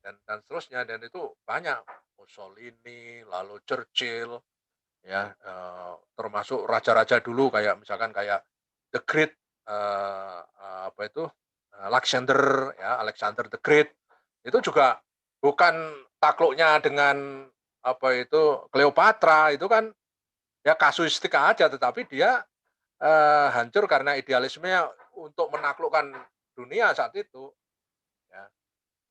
dan seterusnya dan itu banyak Mussolini, lalu Churchill, ya termasuk raja-raja dulu kayak misalkan kayak The Great apa itu Alexander the Great itu juga bukan takluknya dengan apa itu Cleopatra itu kan ya kasuistik aja tetapi dia hancur karena idealismenya untuk menaklukkan dunia saat itu. Ya.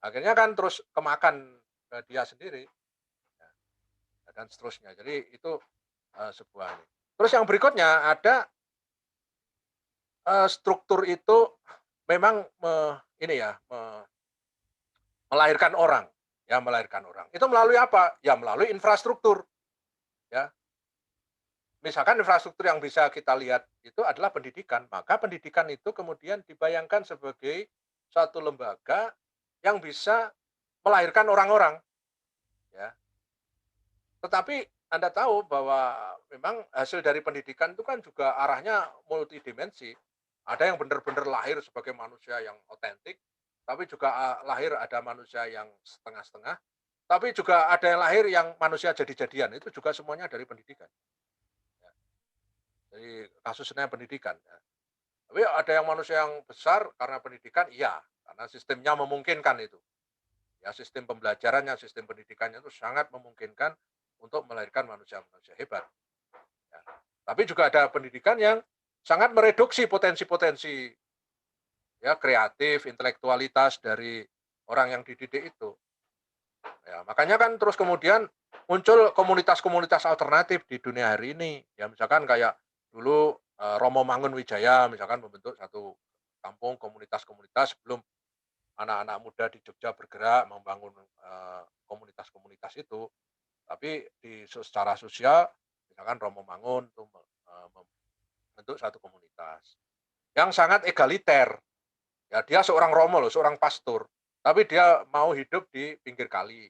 Akhirnya kan terus kemakan ke dia sendiri ya, dan seterusnya. Jadi itu sebuah ini. Terus yang berikutnya ada struktur itu memang ini ya melahirkan orang, ya melahirkan orang. Itu melalui apa? Ya melalui infrastruktur. Ya, misalkan infrastruktur yang bisa kita lihat itu adalah pendidikan, maka pendidikan itu kemudian dibayangkan sebagai satu lembaga yang bisa melahirkan orang-orang, ya. Tetapi Anda tahu bahwa memang hasil dari pendidikan itu kan juga arahnya multidimensi. Ada yang benar-benar lahir sebagai manusia yang otentik, tapi juga lahir ada manusia yang setengah-setengah, tapi juga ada yang lahir yang manusia jadi-jadian, itu juga semuanya dari pendidikan. Jadi kasusnya pendidikan. Ya. Tapi ada yang manusia yang besar karena pendidikan, iya, karena sistemnya memungkinkan itu. Ya, sistem pembelajarannya, sistem pendidikannya itu sangat memungkinkan untuk melahirkan manusia-manusia hebat. Ya. Tapi juga ada pendidikan yang sangat mereduksi potensi-potensi ya kreatif, intelektualitas dari orang yang dididik itu. Ya, makanya kan terus kemudian muncul komunitas-komunitas alternatif di dunia hari ini. Ya misalkan kayak dulu Romo Mangunwijaya misalkan membentuk satu kampung komunitas-komunitas sebelum anak-anak muda di Jogja bergerak membangun komunitas-komunitas itu. Tapi secara sosial misalkan Romo Mangun itu membentuk satu komunitas yang sangat egaliter. Ya dia seorang romo loh, seorang pastor, tapi dia mau hidup di pinggir kali.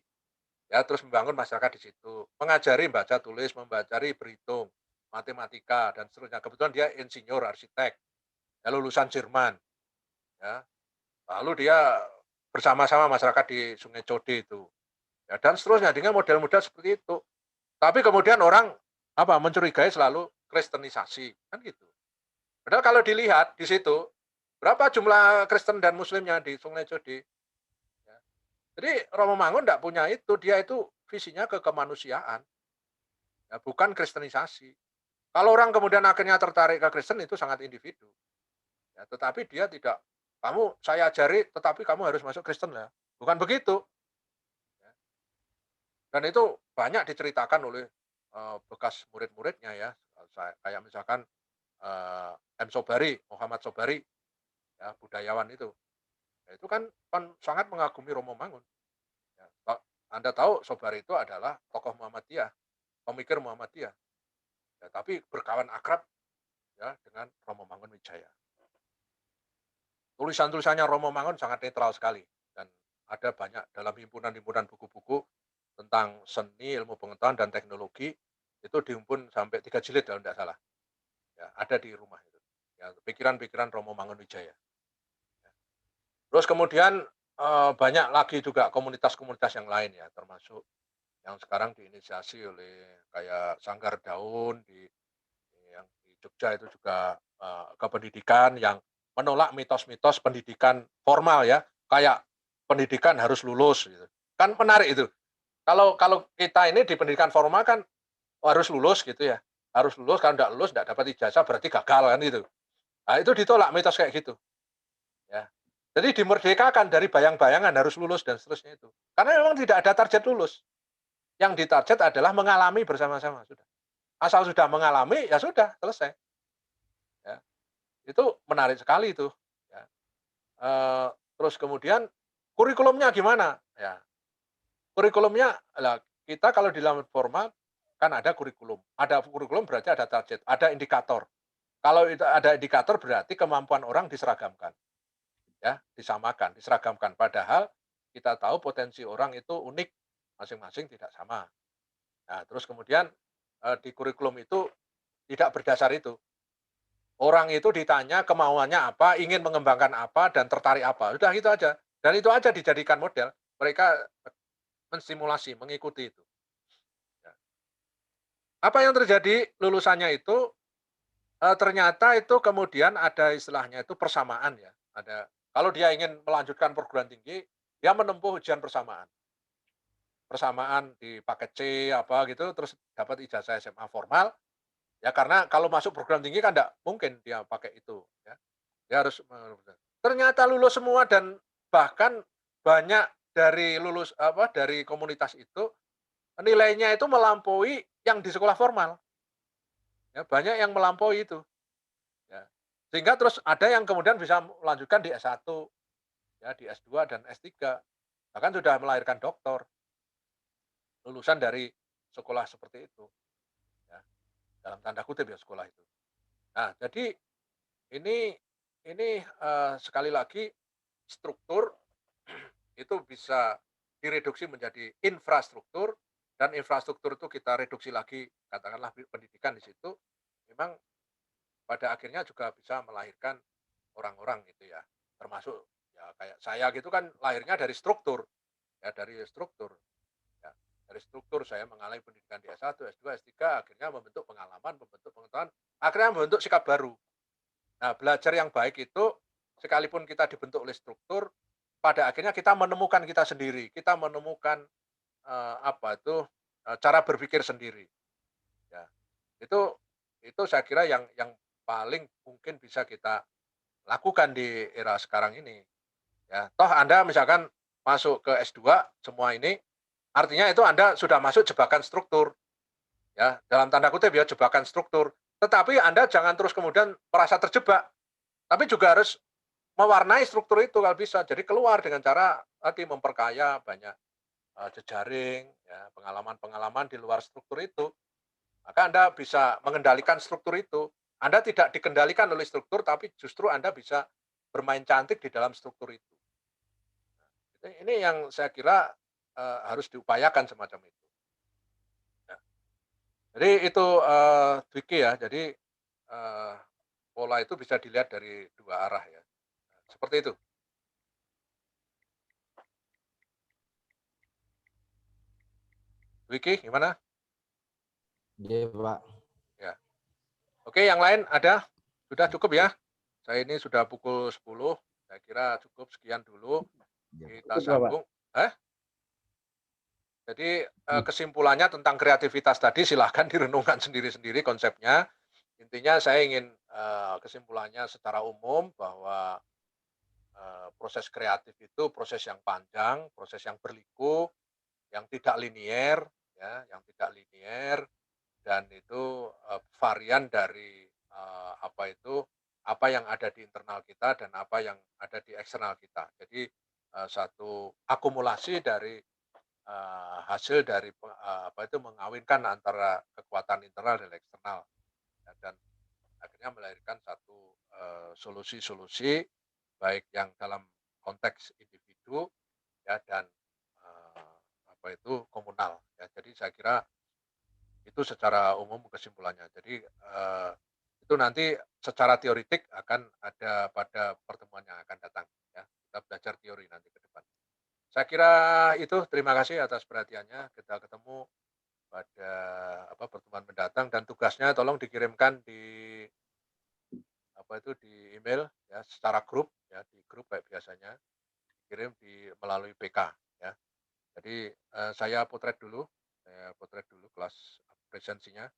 Ya terus membangun masyarakat di situ, mengajari baca tulis, mempelajari berhitung, matematika dan seterusnya. Kebetulan dia insinyur arsitek, ya, lulusan Jerman, ya. Lalu dia bersama-sama masyarakat di Sungai Code itu. Ya, dan seterusnya dengan model-model seperti itu. Tapi kemudian orang mencurigai selalu kristenisasi, kan gitu. Padahal kalau dilihat di situ berapa jumlah Kristen dan Muslimnya di Sungai Code. Ya. Jadi Romo Mangun tidak punya itu, dia itu visinya ke kemanusiaan, ya, bukan kristenisasi. Kalau orang kemudian akhirnya tertarik ke Kristen itu sangat individu. Ya, tetapi dia tidak, saya ajari tetapi kamu harus masuk Kristen lah. Bukan begitu. Ya. Dan itu banyak diceritakan oleh bekas murid-muridnya ya. Kayak misalkan M. Sobari, Muhammad Sobari, ya, budayawan itu. Ya, itu kan sangat mengagumi Romo Mangun. Ya, Anda tahu Sobari itu adalah tokoh Muhammadiyah, pemikir Muhammadiyah. Ya, tapi berkawan akrab ya dengan Romo Mangunwijaya. Tulisan-tulisannya Romo Mangun sangat netral sekali dan ada banyak dalam himpunan-himpunan buku-buku tentang seni, ilmu pengetahuan dan teknologi itu dihimpun sampai 3 jilid kalau tidak salah. Ya, ada di rumah itu. Ya, pikiran-pikiran Romo Mangunwijaya. Ya. Terus kemudian banyak lagi juga komunitas-komunitas yang lain ya, termasuk yang sekarang diinisiasi oleh kayak Sanggar Daun yang di Jogja itu juga kependidikan yang menolak mitos-mitos pendidikan formal ya, kayak pendidikan harus lulus gitu. Kan menarik itu. Kalau kalau kita ini di pendidikan formal kan harus lulus gitu ya. Harus lulus, kalau enggak lulus enggak dapat ijazah berarti gagal kan itu. Nah, itu ditolak mitos kayak gitu, ya. Jadi dimerdekakan dari bayang-bayangan harus lulus dan seterusnya itu. Karena memang tidak ada target lulus. Yang ditarget adalah mengalami bersama-sama sudah. Asal sudah mengalami ya sudah selesai. Ya. Itu menarik sekali itu. Ya. Terus kemudian kurikulumnya gimana? Ya, kurikulumnya lah kita kalau di dalam formal kan ada kurikulum. Ada kurikulum berarti ada target, ada indikator. Kalau itu ada indikator berarti kemampuan orang diseragamkan, ya, disamakan, diseragamkan. Padahal kita tahu potensi orang itu unik, masing-masing tidak sama. Nah, terus kemudian di kurikulum itu tidak berdasar itu. Orang itu ditanya kemauannya apa, ingin mengembangkan apa, dan tertarik apa. Sudah itu aja. Dan itu aja dijadikan model. Mereka menstimulasi, mengikuti itu. Ya. Apa yang terjadi lulusannya itu, ternyata itu kemudian ada istilahnya itu persamaan ya. Kalau dia ingin melanjutkan perguruan tinggi, dia menempuh ujian persamaan. Persamaan di paket C apa gitu, terus dapat ijazah SMA formal. Ya karena kalau masuk perguruan tinggi kan enggak mungkin dia pakai itu, ya. Dia harus ternyata lulus semua dan bahkan banyak dari dari komunitas itu nilainya itu melampaui yang di sekolah formal. Ya, banyak yang melampaui itu, ya. Sehingga terus ada yang kemudian bisa melanjutkan di S1, ya, di S2 dan S3. Bahkan sudah melahirkan doktor, lulusan dari sekolah seperti itu, ya. Dalam tanda kutip ya sekolah itu. Nah, jadi ini sekali lagi struktur itu bisa direduksi menjadi infrastruktur dan infrastruktur itu kita reduksi lagi katakanlah pendidikan di situ memang pada akhirnya juga bisa melahirkan orang-orang gitu ya termasuk ya kayak saya gitu kan lahirnya dari struktur ya dari struktur ya dari struktur saya mengalami pendidikan di S1, S2, S3 akhirnya membentuk pengalaman, membentuk pengetahuan, akhirnya membentuk sikap baru. Nah, belajar yang baik itu sekalipun kita dibentuk oleh struktur, pada akhirnya kita menemukan kita sendiri. Kita menemukan apa itu cara berpikir sendiri, ya. Itu saya kira yang paling mungkin bisa kita lakukan di era sekarang ini, ya. Toh Anda misalkan masuk ke S2 semua ini, artinya itu Anda sudah masuk jebakan struktur, ya, dalam tanda kutip ya, jebakan struktur. Tetapi Anda jangan terus kemudian merasa terjebak, tapi juga harus mewarnai struktur itu kalau bisa. Jadi keluar dengan cara tadi memperkaya banyak, jejaring, ya, pengalaman-pengalaman di luar struktur itu. Maka Anda bisa mengendalikan struktur itu. Anda tidak dikendalikan oleh struktur, tapi justru Anda bisa bermain cantik di dalam struktur itu. Ini yang saya kira, harus diupayakan semacam itu, ya. Jadi itu, Dwiki ya, jadi, pola itu bisa dilihat dari 2 arah ya, seperti itu. Dwiki gimana? Iya, Pak. Ya. Oke, yang lain ada? Sudah cukup ya? Saya ini sudah pukul 10, saya kira cukup sekian dulu, Iya, Pak. kita Cukup nggak, Pak? sambung eh? Jadi, Hmm. kesimpulannya tentang kreativitas tadi silahkan direnungkan sendiri-sendiri konsepnya. Intinya saya ingin, kesimpulannya secara umum bahwa, proses kreatif itu proses yang panjang, proses yang berliku, yang tidak linier, ya, yang tidak linier dan itu, varian dari, apa yang ada di internal kita dan apa yang ada di eksternal kita. Jadi, satu akumulasi dari hasil dari mengawinkan antara kekuatan internal dan eksternal, ya, dan akhirnya melahirkan satu, solusi-solusi baik yang dalam konteks individu, ya, dan, komunal, ya. Jadi saya kira itu secara umum kesimpulannya. Jadi, itu nanti secara teoritik akan ada pada pertemuan yang akan datang, ya. Kita belajar teori nanti ke depan. Saya kira itu, terima kasih atas perhatiannya. Kita ketemu pada pertemuan mendatang dan tugasnya tolong dikirimkan di email ya secara grup ya, di grup kayak biasanya, kirim melalui PK ya. Jadi saya potret dulu kelas presensinya.